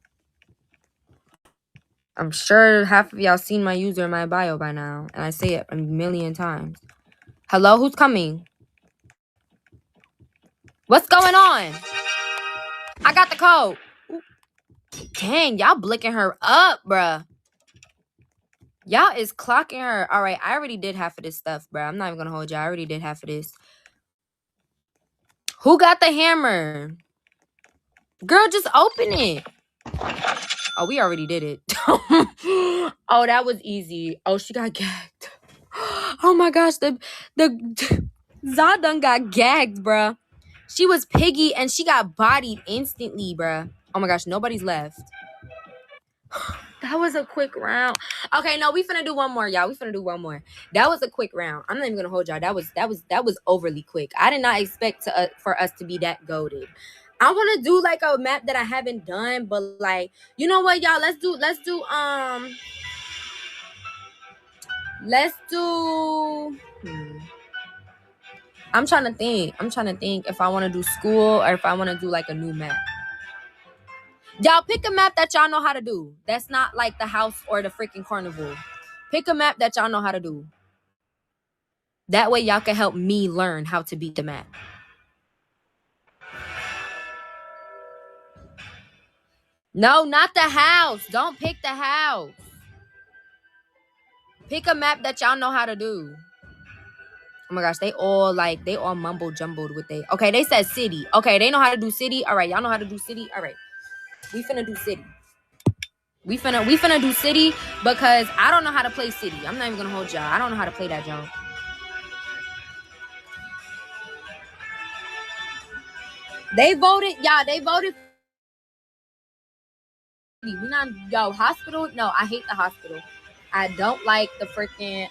I'm sure half of y'all seen my user in my bio by now. And I say it a million times. Hello? Who's coming? What's going on? I got the code. Ooh. Dang, y'all blicking her up, bruh. Y'all is clocking her. All right, I already did half of this stuff, bruh. I'm not even gonna hold y'all. I already did half of this. Who got the hammer? Girl, just open it. Oh, we already did it. Oh, that was easy. Oh, she got gagged. Oh my gosh, the Zod done got gagged, bruh. She was Piggy and she got bodied instantly, bruh. Oh my gosh, nobody's left. That was a quick round. Okay, no, we finna do one more, y'all. We finna do one more. That was a quick round. I'm not even gonna hold y'all. That was overly quick. I did not expect for us to be that goated. I want to do like a map that I haven't done, but like, you know what, y'all? Let's do I'm trying to think if I want to do school or if I want to do like a new map. Y'all pick a map that y'all know how to do. That's not like the house or the freaking carnival. Pick a map that y'all know how to do. That way y'all can help me learn how to beat the map. No, not the house. Don't pick the house. Pick a map that y'all know how to do. Oh my gosh, they all mumble jumbled with they. Okay, they said city. Okay, they know how to do city. All right, y'all know how to do city. All right, we finna do city. We finna do city because I don't know how to play city. I'm not even gonna hold y'all. I don't know how to play that jump. They voted, y'all. They voted. We not hospital. No, I hate the hospital. I don't like the freaking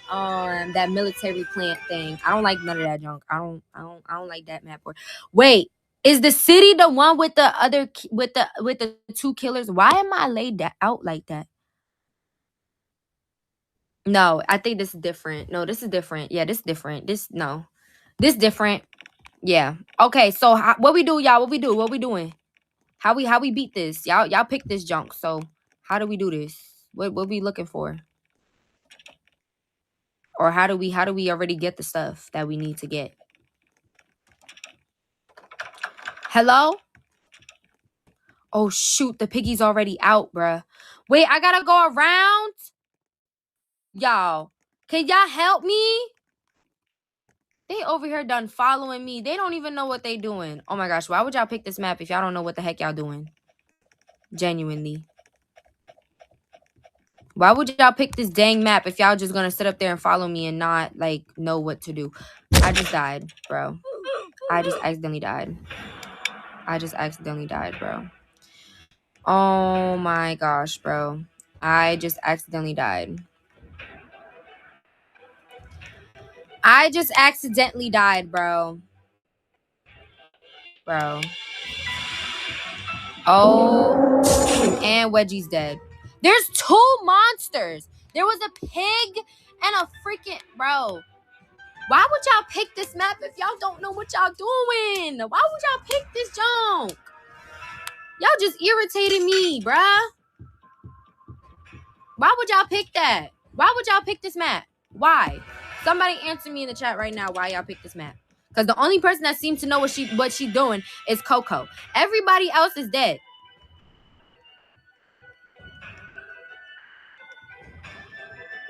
that military plant thing. I don't like none of that junk. I don't like that map. Wait, is the city the one with the other with the two killers? Why am I laid out like that? No, I think this is different. No, this is different. Yeah, this is different. This different. Yeah. Okay, so what we do, y'all? What we doing? How we beat this? Y'all pick this junk. So how do we do this? What we looking for? Or how do we already get the stuff that we need to get? Hello? Oh shoot, the piggy's already out, bruh. Wait, I gotta go around? Y'all, can y'all help me? They over here done following me. They don't even know what they doing. Oh my gosh, why would y'all pick this map if y'all don't know what the heck y'all doing? Genuinely. Why Why would y'all pick this dang map if y'all just gonna sit up there and follow me and not, like, know what to do? I just died, bro. I just accidentally died. Bro. Oh my gosh, bro. I just accidentally died. Bro. Oh, and Wedgie's dead. There's 2 monsters. There was a pig and a freaking... Bro. Why would y'all pick this map if y'all don't know what y'all doing? Why would y'all pick this junk? Y'all just irritated me, bruh. Why would y'all pick that? Why would y'all pick this map? Why? Somebody answer me in the chat right now why y'all pick this map. Because the only person that seems to know what she doing is Coco. Everybody else is dead.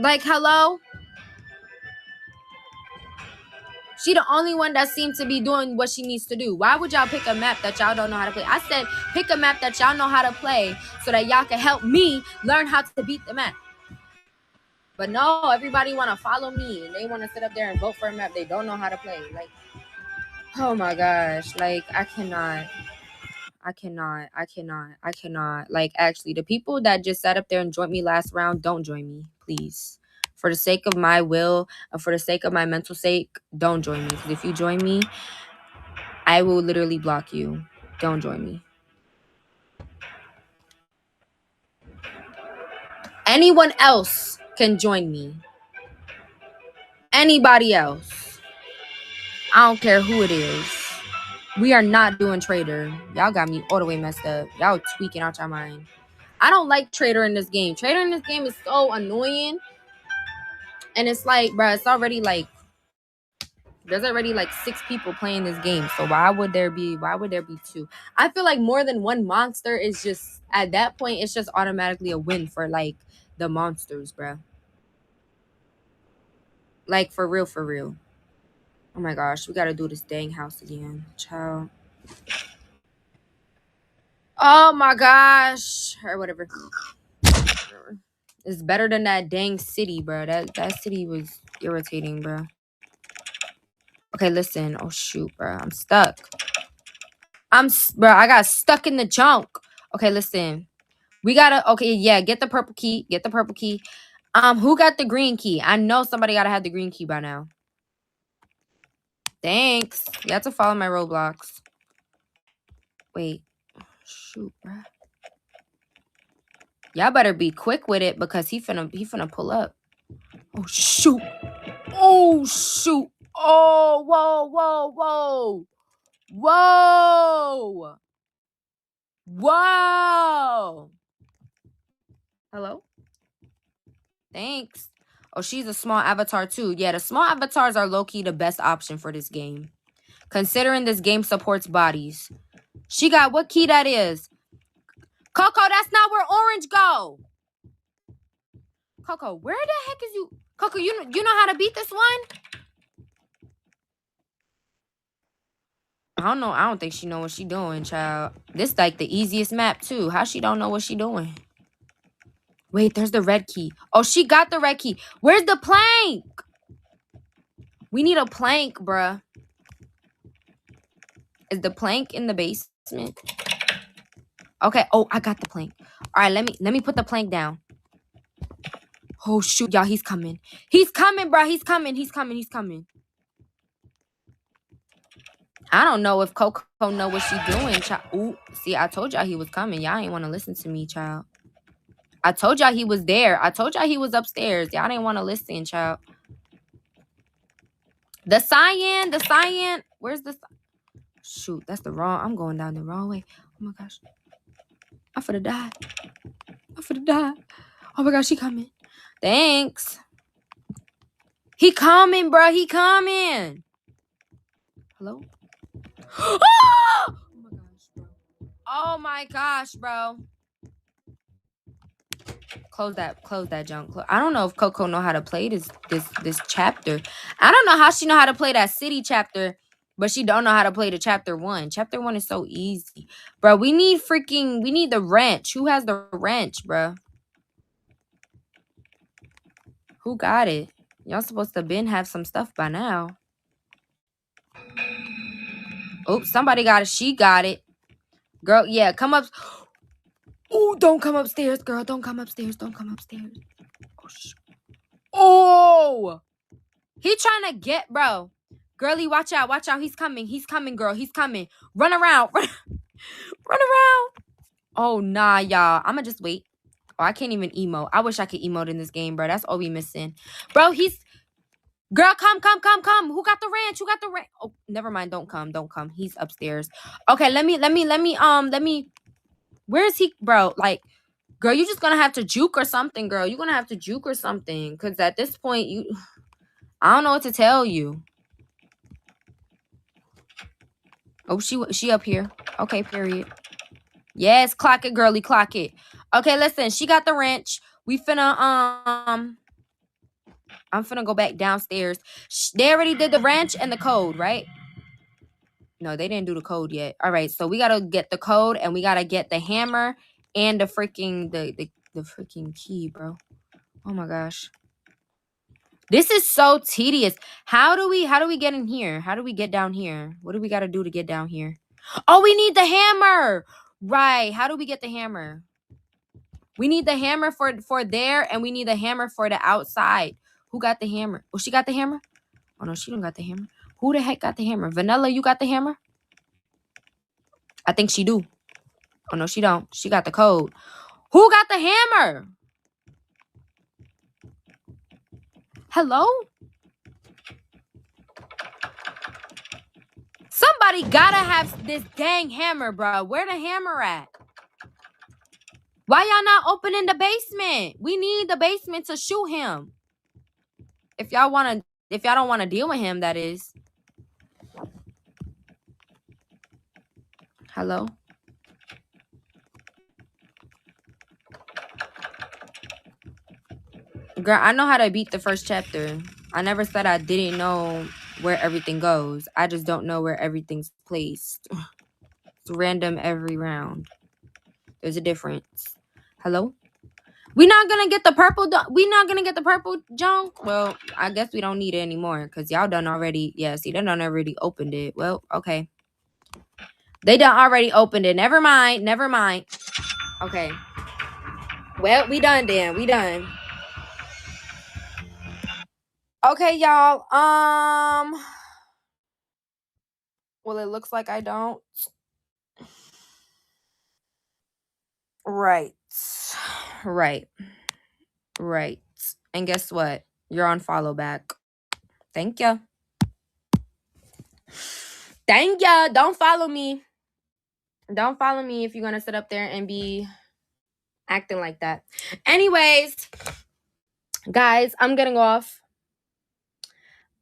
Like, hello? She the only one that seems to be doing what she needs to do. Why would y'all pick a map that y'all don't know how to play? I said pick a map that y'all know how to play so that y'all can help me learn how to beat the map. But no, everybody want to follow me and they want to sit up there and vote for a map they don't know how to play. Like, oh my gosh. Like, I cannot. Like, actually, the people that just sat up there and joined me last round, don't join me, please. For the sake of my will and for the sake of my mental sake, don't join me. Because if you join me, I will literally block you. Don't join me. Anyone else can join me. Anybody else. I don't care who it is. We are not doing Trader. Y'all got me all the way messed up. Y'all tweaking out your mind. I don't like Trader in this game. Trader in this game is so annoying. And it's like, bruh, it's already like, there's already like 6 people playing this game. So why would there be 2? I feel like more than one monster is just, at that point, it's just automatically a win for like the monsters, bruh. Like, for real. Oh my gosh, we gotta do this dang house again. Child. Oh my gosh. Or whatever. It's better than that dang city, bro. That city was irritating, bro. Okay, listen. Oh shoot, bro. I'm stuck. Bro, I got stuck in the junk. Okay, listen. We gotta, okay, yeah, get the purple key. Who got the green key? I know somebody gotta have the green key by now. Thanks. You have to follow my Roblox. Wait. Shoot, bro. Y'all better be quick with it because he finna pull up. Oh shoot. Oh shoot. Oh, whoa. Hello? Thanks. Oh, she's a small avatar too. Yeah, the small avatars are low-key the best option for this game. Considering this game supports bodies. She got what key that is? Coco, that's not where orange go. Coco, where the heck is you? Coco, you know how to beat this one? I don't know. I don't think she know what she doing, child. This like the easiest map too. How she don't know what she doing? Wait, there's the red key. Oh, she got the red key. Where's the plank? We need a plank, bruh. Is the plank in the basement? Okay. Oh, I got the plank. All right, let me put the plank down. Oh shoot, y'all, he's coming. He's coming, bruh. He's coming. I don't know if Coco know what she doing, child. Ooh, see, I told y'all he was coming. Y'all ain't want to listen to me, child. I told y'all he was there. I told y'all he was upstairs. Y'all didn't want to listen, child. The cyan. Where's the... Shoot, that's the wrong... I'm going down the wrong way. Oh, my gosh. I'm finna die. Oh, my gosh, he coming. Thanks. He coming, bro. He coming. Hello? Oh, my gosh, bro. Close that junk. I don't know if Coco know how to play this chapter. I don't know how she know how to play that city chapter, but she don't know how to play the chapter 1. Chapter 1 is so easy. Bro, we need the wrench. Who has the wrench, bro? Who got it? Y'all supposed to have some stuff by now. Oops, somebody got it. She got it. Girl, yeah, come up. Oh, don't come upstairs, girl. Don't come upstairs. Don't come upstairs. Oh, he trying to get, bro. Girlie, watch out. Watch out. He's coming. He's coming, girl. He's coming. Run around. Run around. Oh, nah, y'all. I'm going to just wait. Oh, I can't even emote. I wish I could emote in this game, bro. That's all we missing. Bro, he's... Girl, come. Who got the ranch? Oh, never mind. Don't come. He's upstairs. Okay, let me... Where is he, bro? Like, girl, you just gonna have to juke or something, girl. You're gonna have to juke or something. Because at this point, I don't know what to tell you. Oh, she up here. Okay, period. Yes, clock it, girly, clock it. Okay, listen, she got the wrench. We finna, I'm finna go back downstairs. They already did the wrench and the code, right? No, they didn't do the code yet. All right, so we gotta get the code and we gotta get the hammer and the freaking, the freaking key, bro. Oh my gosh. This is so tedious. How do we get in here? How do we get down here? What do we gotta do to get down here? Oh, we need the hammer. Right. How do we get the hammer? We need the hammer for there, and we need the hammer for the outside. Who got the hammer? Oh, she got the hammer? Oh, no, she don't got the hammer. Who the heck got the hammer? Vanilla, you got the hammer? I think she do. Oh, no, she don't. She got the code. Who got the hammer? Hello? Somebody gotta have this dang hammer, bro. Where the hammer at? Why y'all not opening the basement? We need the basement to shoot him. If y'all don't want to deal with him, that is. Hello? Girl, I know how to beat the first chapter. I never said I didn't know where everything goes. I just don't know where everything's placed. It's random every round. There's a difference. Hello? We not gonna get the purple. We not gonna get the purple junk. Well, I guess we don't need it anymore because y'all done already. Yeah, see, they done already opened it. Well, okay. They done already opened it. Never mind. Okay. Well, we done then. We done. Okay, y'all. Well, it looks like I don't. Right. And guess what? You're on follow back. Thank you. Don't follow me. Don't follow me if you're going to sit up there and be acting like that. Anyways, guys, I'm getting off.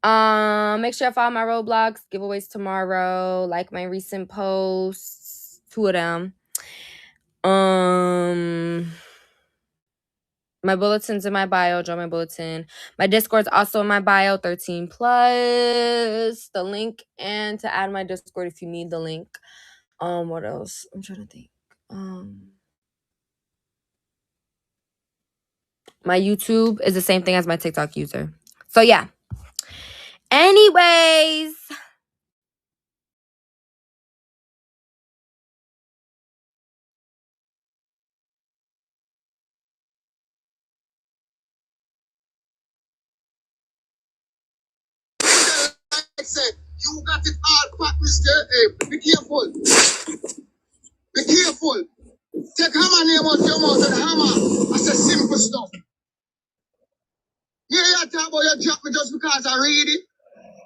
Make sure I follow my Roblox giveaways tomorrow. Like my recent posts. 2 of them. My bulletin's in my bio. Join my bulletin. My Discord's also in my bio. 13 plus. The link and to add my Discord if you need the link. What else? I'm trying to think. My YouTube is the same thing as my TikTok user. So yeah. Anyways. You got it all packed, Mr. Hey, be careful. Be careful. Take hammer name out your mouth and hammer. That's a simple stuff. Yeah, you talk about you drop me just because I read it.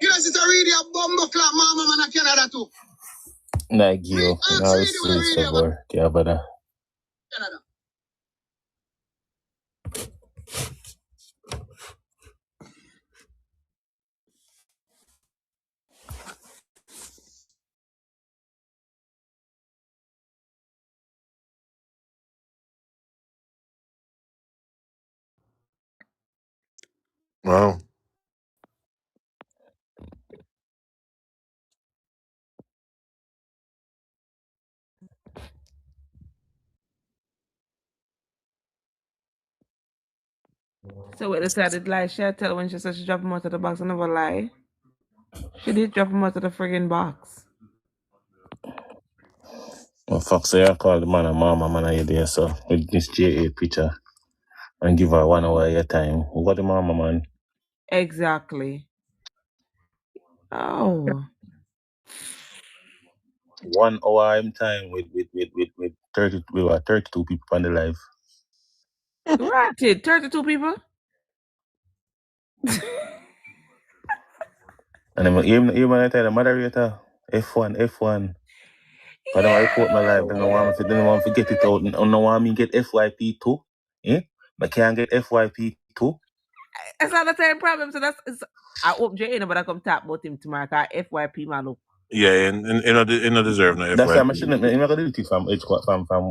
Yes, it's a read it, a bumbo clap, mama, man, I Canada too. Nagio, sabor, Canada. Canada. Wow. So we decided lie. She tell when she said she dropped him out of the box. I never lie. She did drop him out of the friggin' box. Well, fuck, so I call the man and mama, man, are you there, so with this JA picture and give her 1 hour of your time. What the mama, man? Exactly. Oh. 1 hour in time with 32 people on the live. Ratted. 32 people? And then even I tell the moderator, F1. But I report my live, then I want to get it out. And I want me get FYP too. Eh? I can't get FYP too. It's not the same problem. So I hope Jay but I come talk about him tomorrow. Cause FYP man look. Yeah, and you deserve no FYP. That's why I'm not gonna do it from WhatsApp. Cause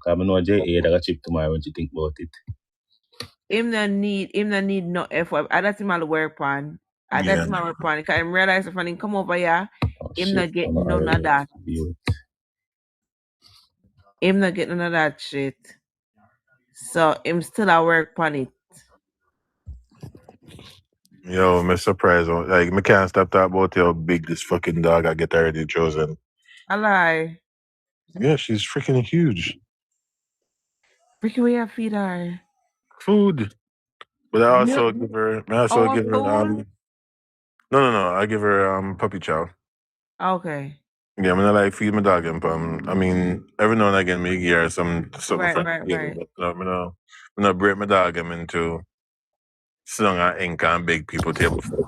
I know JA that got chip tomorrow when you think about it. Him not need no FYP. That's him all work on. That's him all work on. Cause I realize if I come over here, him not get none of that. Him not get none of that shit. So him still at work on it. Yo, I'm surprised. Like, I can't stop talking about how big this fucking dog I get already chosen. I lie. Yeah, she's freaking huge. Ricky, where you feed her? Food. But I also give her food? No. I give her puppy chow. Okay. Yeah, I'm gonna like feed my dog and I mean, every now and again me give her something Right. but I'm gonna break my dog into song and ink and big people table food.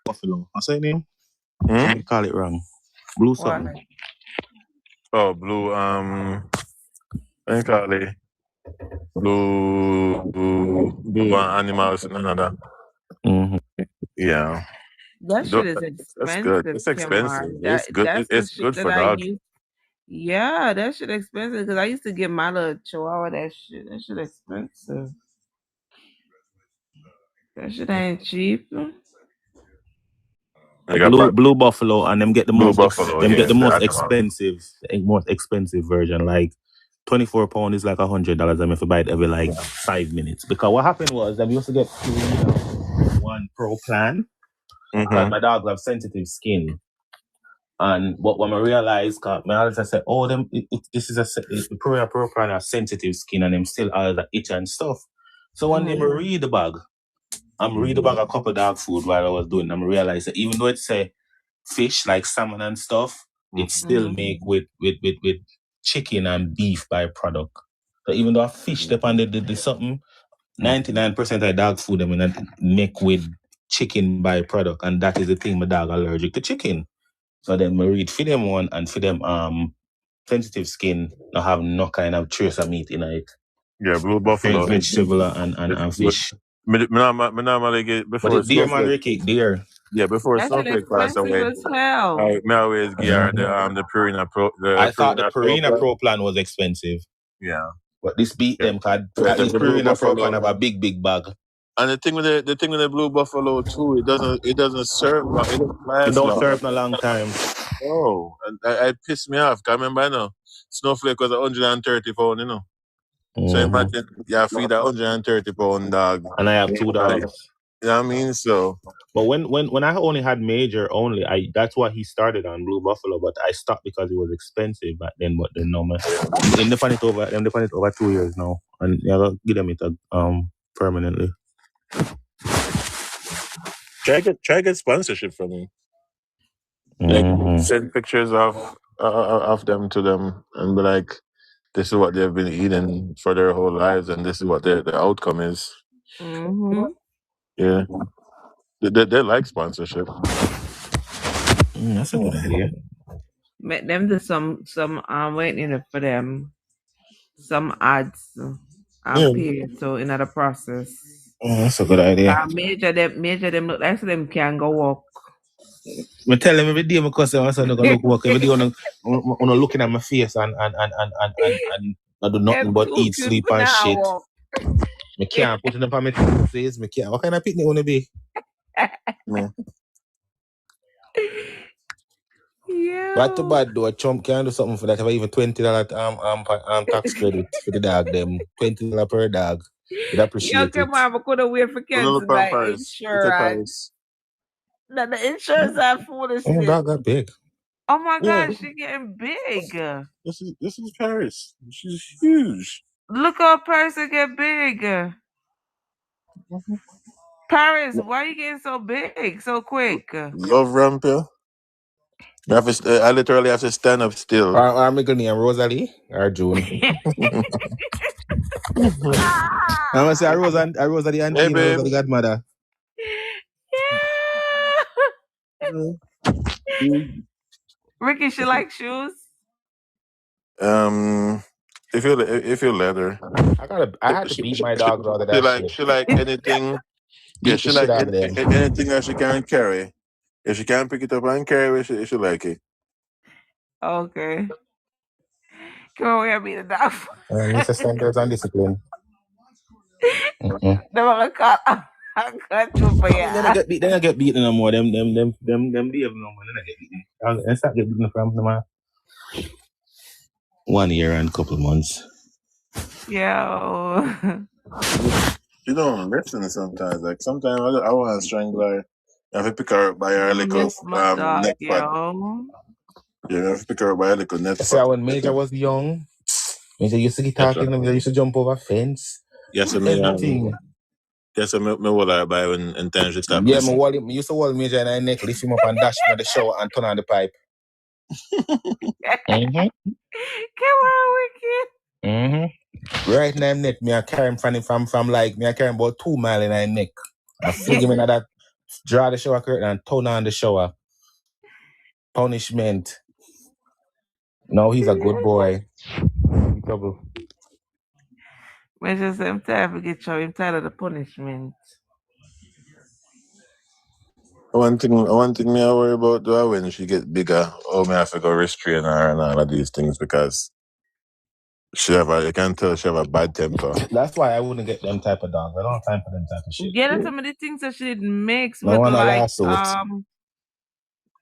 Buffalo. What's that name? You call it wrong. Blue something. Oh, blue. I call it blue animals and another. Mm-hmm. Yeah. That shit is expensive. That's good. It's expensive. It's good. It's good for dogs. Yeah, that shit expensive because I used to get my little chihuahua that shit. That shit expensive. That shit ain't cheap. Blue buffalo, and them get the most expensive version. Like 24 pounds is like $100. I'm if I buy it every like 5 minutes. Because what happened was I used to get 1 pro plan. Because my dogs have sensitive skin. And when I realized, I said, oh, this is the pro plan has sensitive skin, and them still all the itch and stuff. So one day I read the bag. I'm reading about a couple dog food while I was doing. I'm realizing that even though it's a fish like salmon and stuff, it's still made with chicken and beef byproduct. So even though a fish depend the something, 99% of dog food I mean make with chicken byproduct, and that is the thing my dog allergic to chicken. So then I read feed them one and feed them sensitive skin, not have no kind of trace of meat in it. Yeah, blue buffalo. Vegetable and fish. Me normally get before deer, man, Ricky, deer. Yeah, before Snowflake passed away. Me always give her the Purina Pro. I thought the Purina Pro plan was expensive. Yeah, but this beat them because at least Purina Pro plan have a big bag. And the thing with the blue buffalo too, it doesn't serve long. It doesn't last long. It don't serve a long time. Oh, and it pissed me off. I remember, I know Snowflake was 130 pounds, you know. So imagine you feed a 130 pound dog. And I have 2 dogs. You know what I mean? So, but when I only had Major that's why he started on Blue Buffalo, but I stopped because it was expensive back then. But then no man, they depend it over 2 years now, and you gotta give them it permanently. Try get sponsorship from me. Like send pictures of them to them and be like, this is what they've been eating for their whole lives, and this is what their outcome is. Yeah, they like sponsorship. That's a good idea. Make them do some waiting for them some ads period, so in the process. That's a good idea. Major them look like them can go walk. I tell them every day because I said gonna look work every day on looking at my face and I do nothing but eat, sleep and shit. I can't put it up on my face. I can't. What kind of picnic wanna be? Yeah. Right too bad though. A chump can do something for that. Have even $20 tax credit for the dog. Them $20 per dog. You'd appreciate come it. on, I couldn't wait for Little cancel my Paris. insurance. No, the insurance are foolish. Oh, dog got big. Oh my Yeah. gosh, she's getting big. This is Paris. She's huge. Look how person get big. Paris, why are you getting so big so quick? Love Rampia. I literally have to stand up still. Our middle name Rosalie or June. I'm gonna say I Rosa the auntie, Hey, babe. Rosa the godmother. Yeah. Ricky, she like shoes. If you let her. I had to beat my dogs out of that shit. She like anything. Yeah, she like anything that she can carry. If she can't pick it up and carry it, she like it. Okay. Come on, we have me the dog. Mr. Standards and discipline. Them I'm cut you for you. Then I get beaten no more. Them behave no more. Then I get beaten. I start getting beaten from them 1 year and couple months. Yo. You don't listen sometimes. Like sometimes I want to strangle her. I have to pick her up by her little neck pad. Yeah, I have to pick her up by her little neck pad. See, when Major was young, Major used to get talking. Major used to jump over fence. Yes, I mean, yes, I will by when times you stop. Yeah, me used to hold Major in my neck, lift him up and dash him in the shower and turn on the pipe. Come on, Wicked. Right now, I'm neck, me I carry him from like, me I carry him about 2 miles in my neck. I fling him in that, draw the shower curtain and turn on the shower. Punishment. No, he's a good boy. Trouble. I just say I'm tired of get you. I'm tired of the punishment. One thing me I worry about though when she get bigger, me have to go restrain her and all of these things because you can tell she have a bad temper. That's why I wouldn't get them type of dogs. I don't have time for them type of shit. Get her some of the things that she didn't mix No, with like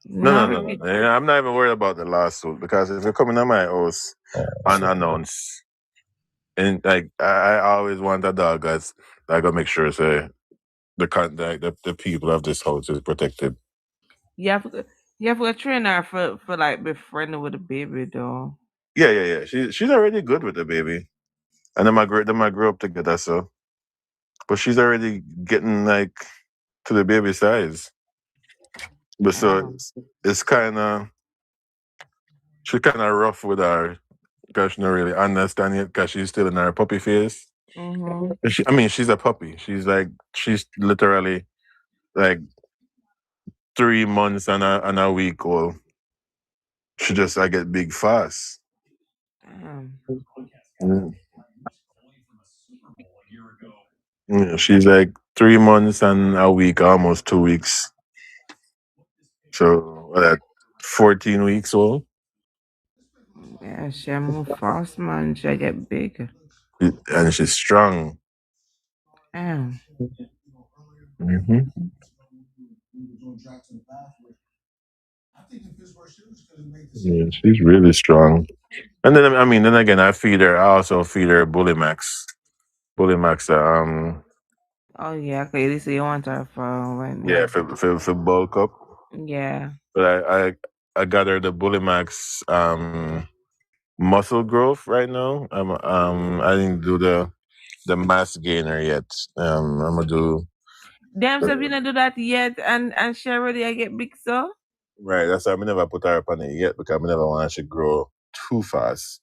No. I'm not even worried about the lawsuit because if you're coming to my house unannounced, and like I always want a dog that's I gotta make sure say the people of this house is protected. You have to train her for like befriending with a baby though. Yeah. She's already good with the baby, and then I grew up together, so but she's already getting like to the baby size. But so it's kind of she's kind of rough with her because she don't really understand it because she's still in her puppy phase. She's a puppy. She's literally like 3 months and a week old. She just get big fast. Yeah, she's like 3 months and a week, almost 2 weeks. So 14 weeks old. Yeah, she move fast, man. She get big. And she's strong. Damn. Yeah, she's really strong. And then then again, I also feed her Bully Max. Bully Max. Oh yeah, okay. This you want her for right now. Yeah, for bulk up. Yeah. But I got her the Bully Max muscle growth right now. I didn't do the mass gainer yet. I'm gonna do. Damn, so you didn't do that yet, and she already I get big so. Right, that's why I never put her up on it yet because I never want she grow too fast.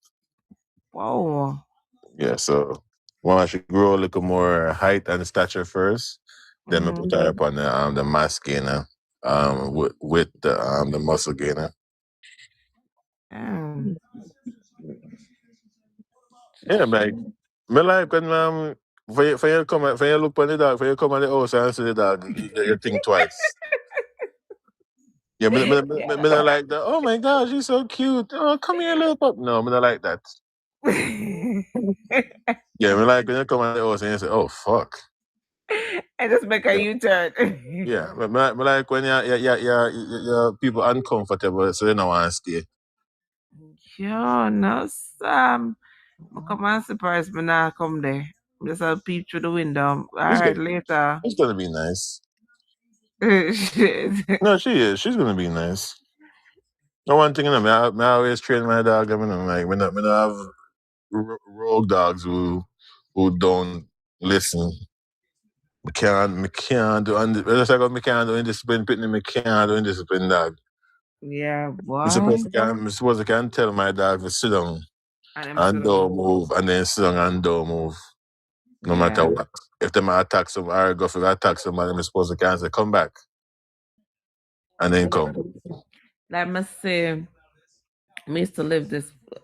Whoa. Yeah, so want she grow a little more height and stature first, then I put her up on the mass gainer, with the muscle gainer. Yeah, man. Me like when for you look on the dog, for you come on the house and see the dog, you think twice. Yeah, me not like that. Oh my gosh, she's so cute. Oh, come here, little pup. No, me not like that. Yeah, me like when you come on the house and you say, "Oh fuck." I just make a U-turn. Yeah, but me like when you people uncomfortable, so you don't want to stay. Yo, no, Sam. Come on, surprise me now. Come there. Just a peep through the window. All right, later. It's gonna be nice. Shit. No, she is. She's gonna be nice. No one thing, I always train my dog. I mean, like, we don't have rogue dogs who don't listen. Me can't do, just like me can't do indiscipline pitney, me can't do indiscipline dog. Yeah, boy. I'm supposed to can tell my dog to sit down and don't move, and then sit down and don't move. No matter what. If they might attack somebody or go for attack somebody, I'm supposed to can say, come back. And then come. I must say, I used to live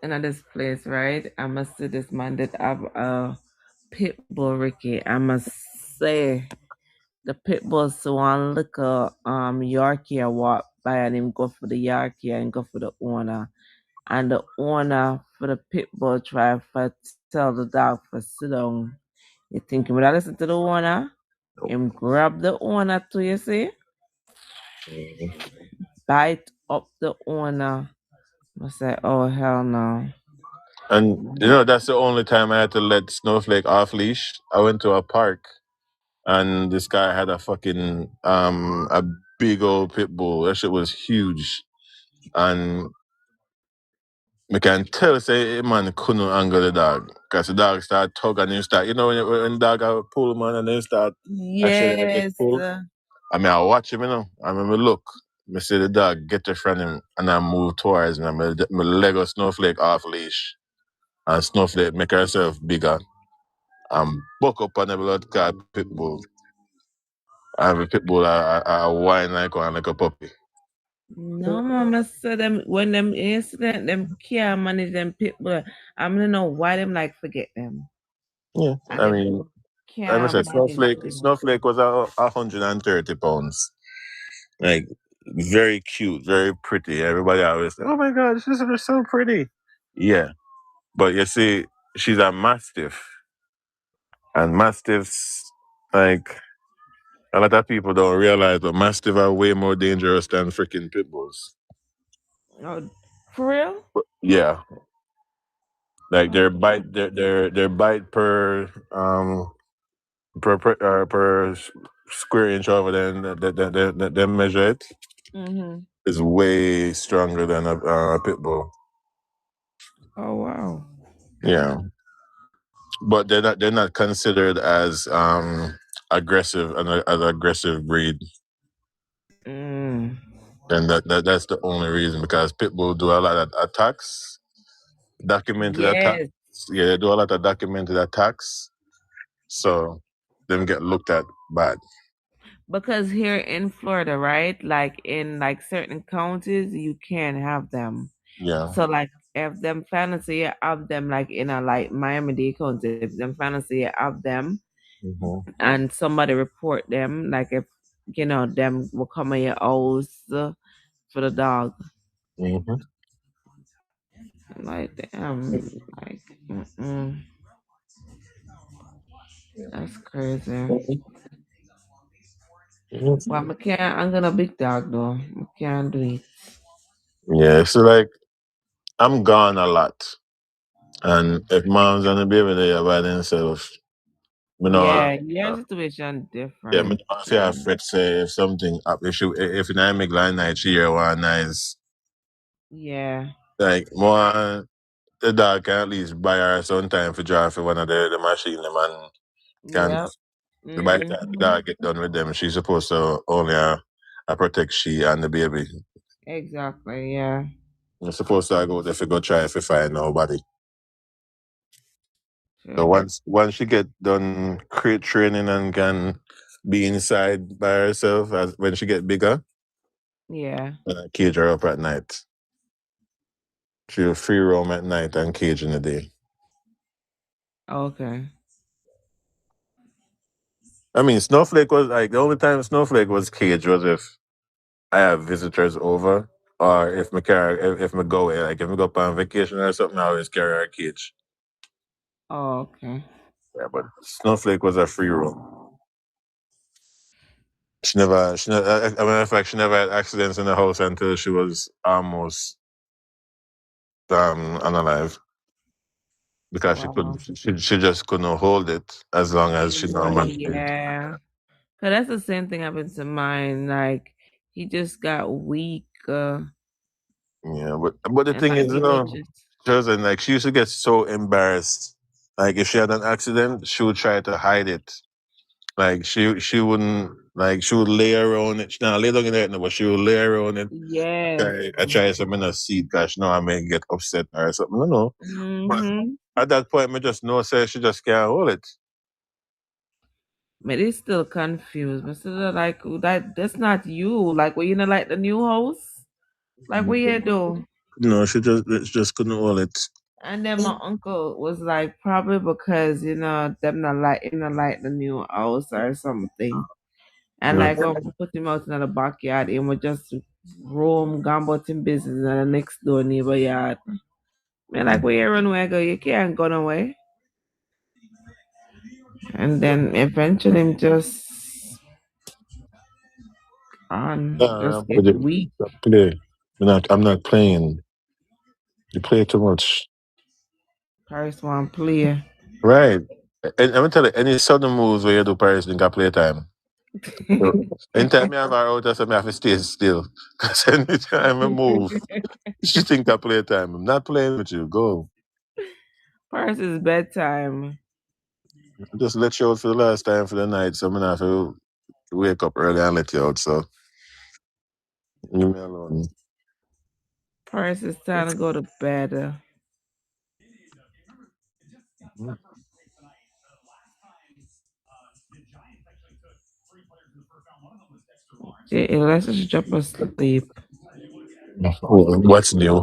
in this place, right? I must say this man did have a pit bull Ricky. I must say the pit bull so one little Yorkie walk by and him go for the Yorkie and go for the owner. And the owner for the pit bull try to tell the dog to sit down. You think him would listen to the owner? Him grab the owner too, you see? Bite up the owner. I say, oh hell no. And that's the only time I had to let Snowflake off leash. I went to a park and this guy had a fucking a big old pit bull. That shit was huge. And I can tell say man couldn't angle the dog. Because the dog start tug and you start, when the dog pull man and then start actually get pulled. I mean, I watch him, I mean, look. I see the dog get in front of him and I move towards him. My leg of Snowflake off leash. And Snowflake make herself bigger. And buck up on the blood called pit bull. I have a pit bull, I whine like a puppy. No, mama said them when them incident, them can't manage them pit bull. I'm gonna know why them like forget them. Yeah, I mean, I said Snowflake was 130 pounds. Like, very cute, very pretty. Everybody always say, oh my God, she's so pretty. Yeah. But you see, she's a Mastiff. And Mastiffs, like, a lot of people don't realize, but Mastiff are way more dangerous than freaking pit bulls. Oh, for real? Yeah. Like their bite per square inch over there that they measure it is way stronger than a pit bull. Oh wow. Yeah. But they're not considered as aggressive as aggressive breed. And that's the only reason, because pit bull do a lot of attacks. Documented attacks. Yeah, they do a lot of documented attacks. So them get looked at bad. Because here in Florida, right? Like in certain counties, you can't have them. Yeah. So if them fantasy of them in a Miami-Dade County, if them fantasy of them and somebody report them, if them will come in your house for the dog. That's crazy. Well, I'm gonna big dog though. I can't do it. Yeah, so I'm gone a lot. And if mom's and the baby there by themselves, your situation different. Yeah, I feel afraid say if something up, if I make night, she hear one nice. Yeah. Like more the dog can at least buy her some time for drive for one of the machine, the man can. By the time the dog get done with them, she's supposed to only protect she and the baby. Exactly, yeah. You're supposed to go there to go try if you find nobody. So once she get done crate training and can be inside by herself when she get bigger, yeah, I cage her up at night. She'll free roam at night and cage in the day. Okay. I mean, Snowflake was the only time Snowflake was caged was if I have visitors over, or if me go away, if me go on vacation or something, I always carry her cage. Oh, okay. Yeah, but Snowflake was a free roam. She never, as a matter of fact, she never had accidents in the house until she was almost unalive. because Wow. she just couldn't hold it as long as she normally did. Yeah. Cause that's the same thing happened to mine. Like he just got weak. Yeah, but the And thing like is, he was just Chosen, like she used to get so embarrassed. Like if she had an accident, she would try to hide it. Like she wouldn't like she would lay around it. Now lay down in it, but she would lay around it. yes. I try something in a seat because no, I may get upset or something. No. But Mm-hmm. at that point, I just know say she just can't hold it. But it's still confused. But still like that's not you. Like were you not like the new host? Like what you do? No, she just couldn't hold it. And then my uncle was like, probably because them not like the new house or something. And Yeah. like when we put him out in the backyard, he would just roam, gambling in business in the next door neighbor yard. Man, like where you run away, go, you can't go away. And then eventually him just just get weak. Play. I'm not playing. You play too much. First one player. Right. And I'm gonna tell you, any sudden moves where you do Paris, you got play time. So, anytime I have her out, I say I have to stay still. Because anytime I move, she think I play time. I'm not playing with you. Go. First is bedtime. Just let you out for the last time for the night. So I'm gonna have to wake up early and let you out. So leave me alone. First is time to go to bed. Yeah, let's just drop asleep. What's new?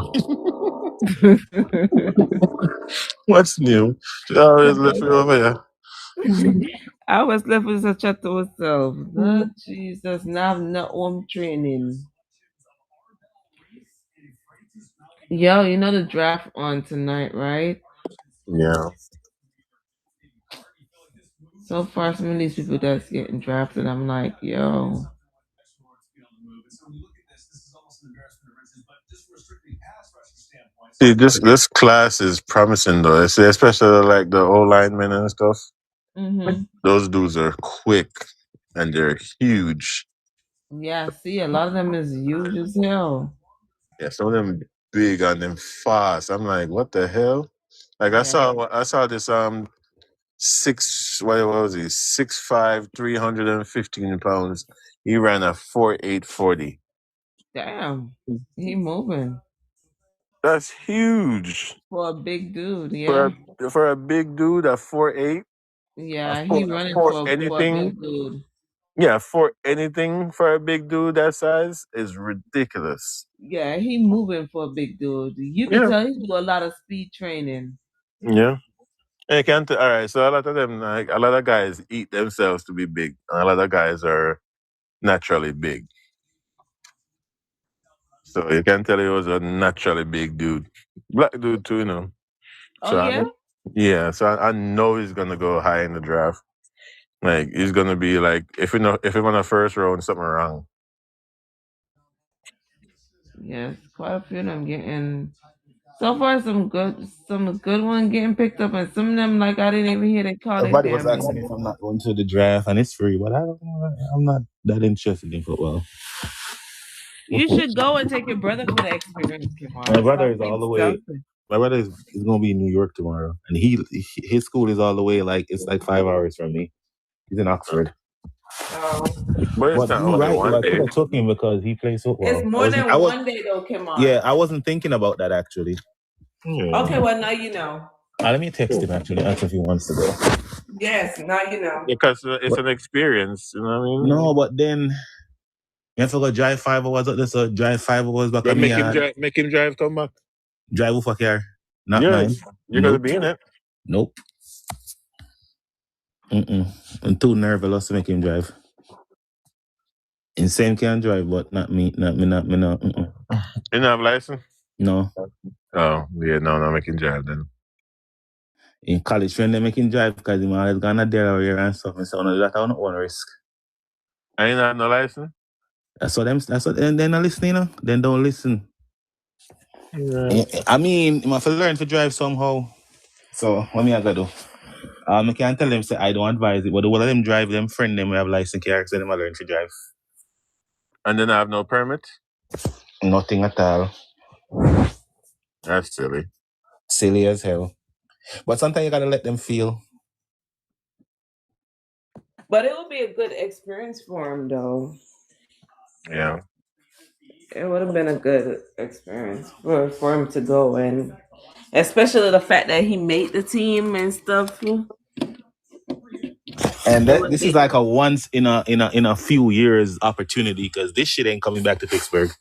What's new? She always left me over here. I was left with such a to myself. Oh, Jesus, now I'm not home training. Yo, you know the draft on tonight, right? Yeah. So far, some of these people that's getting drafted, I'm like, yo. See, this class is promising though. I say, especially like the O linemen and stuff. Mm-hmm. Those dudes are quick and they're huge. Yeah, see, a lot of them is huge as hell. Yeah, some of them big and them fast. I'm like, what the hell? Like Yeah, I saw this what was he? 6'5", 315 pounds. He ran a 4.840. damn. He moving That's huge. for a big dude, For yeah. for a big dude at 4'8", Yeah, he for running for for a anything. big dude. Yeah, for anything for a big dude that size is ridiculous. Yeah, he moving for a big dude. You can Yeah. tell he do a lot of speed training. Yeah. And you can't all right, so a lot of them like a lot of guys eat themselves to be big. And a lot of guys are naturally big. So you can tell he was a naturally big dude. Black dude too, you know. Oh So yeah? yeah, so I know he's gonna go high in the draft. Like he's gonna be like if he on the first round, something wrong. Yes, quite a few of them getting so far some good ones getting picked up and some of them like I didn't even hear they call their Everybody was damn asking name. if I'm not going to the draft, and it's free, but I'm not that interested in football. You should go and take your brother for the experience, Kimar. My brother Stop is all being the way. selfish. My brother is going to be in New York tomorrow, and his school is all the way it's like 5 hours from me. He's in Oxford. But it's But not you're only right, though. one I could day. have took him because he plays football. It's more than one day though, Kimar. Yeah, I wasn't thinking about that actually. Yeah. Okay, well now you know. Let me text him actually, ask if he wants to go. Yes, now you know. Because it's an experience, you know what I mean? No, but then you have to go drive 5 hours up there, so drive 5 hours back But on me. make him drive, come back. Drive with a car, not mine. Yes, you're gonna be in it. Nope. I'm too nervous to make him drive. Insane can drive, but not me. Not me. Not me. No. You don't have a license? No. Oh, yeah, no, make him drive then. In college, friend, they make him drive because he always gonna there and stuff. And so no, that I don't want to risk. I ain't have no license. That's what they're not listening. Then don't listen. Yeah. I mean, you have to learn to drive somehow. So what me I gotta do? I can't tell them say I don't advise it, but the one of them drive them friend them we have license cars, so them I learn to drive. And then I have no permit? Nothing at all. That's silly. Silly as hell. But sometimes you gotta let them feel. But it would be a good experience for him, though. Yeah. It would have been a good experience for him to go, and especially the fact that he made the team and stuff. And It would this is be like a once in a few years opportunity because this shit ain't coming back to Pittsburgh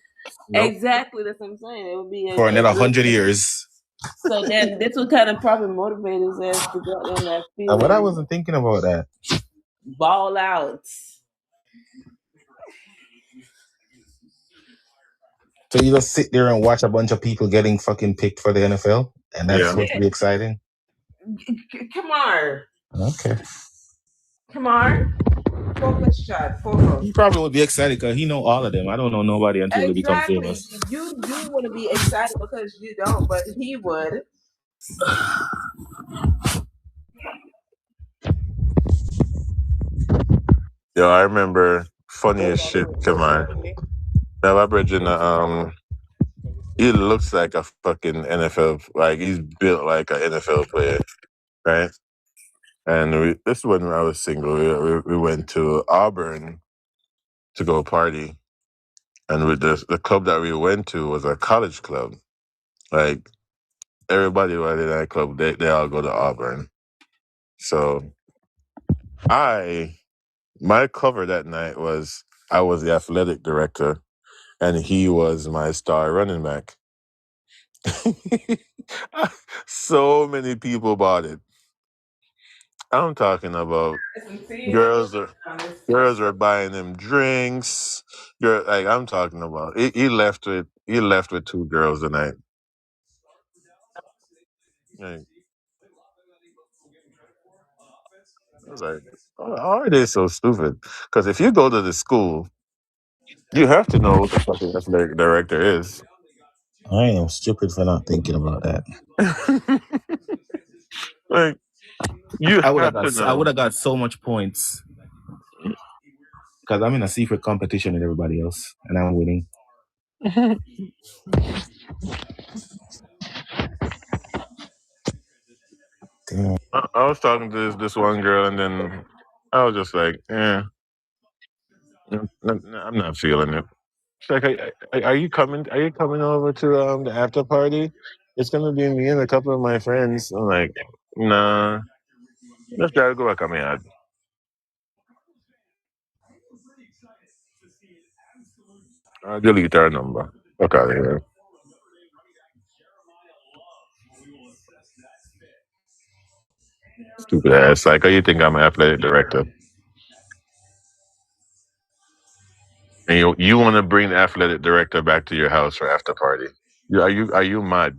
Nope. exactly that's what I'm saying. It would be for a another good 100 thing. years. So then this would kind of probably motivate his ass to go out in that field But I and wasn't thinking about that. ball out. So you just sit there and watch a bunch of people getting fucking picked for the NFL, and that's Yeah. supposed to be exciting. Come on. Okay. Come on. Focus, shot. Focus. He probably would be excited because he know all of them. I don't know nobody until they become Exactly. famous. You want to be excited because you don't, but he would. Yo, I remember funniest shit. Come on. Now my brother, he looks like a fucking NFL, like he's built like an NFL player, right? And this is when I was single. We went to Auburn to go party, and with the club that we went to was a college club. Like everybody who was in that club, they all go to Auburn. So my cover that night was I was the athletic director, and he was my star running back. So many people bought it. I'm talking about girls are buying them drinks. Like I'm talking about. He left with two girls tonight. Like, I was like, how are they so stupid? Because if you go to the school, you have to know what the fucking athletic director is. I am stupid for not thinking about that. Like you I would have to know. have got so much points because I'm in a secret competition with everybody else, and I'm winning. Damn. I was talking to this one girl, and then I was just like, I'm not feeling it. She's like, are you coming? Are you coming over to the after party? It's gonna be me and a couple of my friends. I'm like, nah, let's try to go back on my ad. I'll delete our number. Fuck out of here. Stupid ass. Like, you think I'm an athletic director? And you want to bring the athletic director back to your house for after party? Are you mad?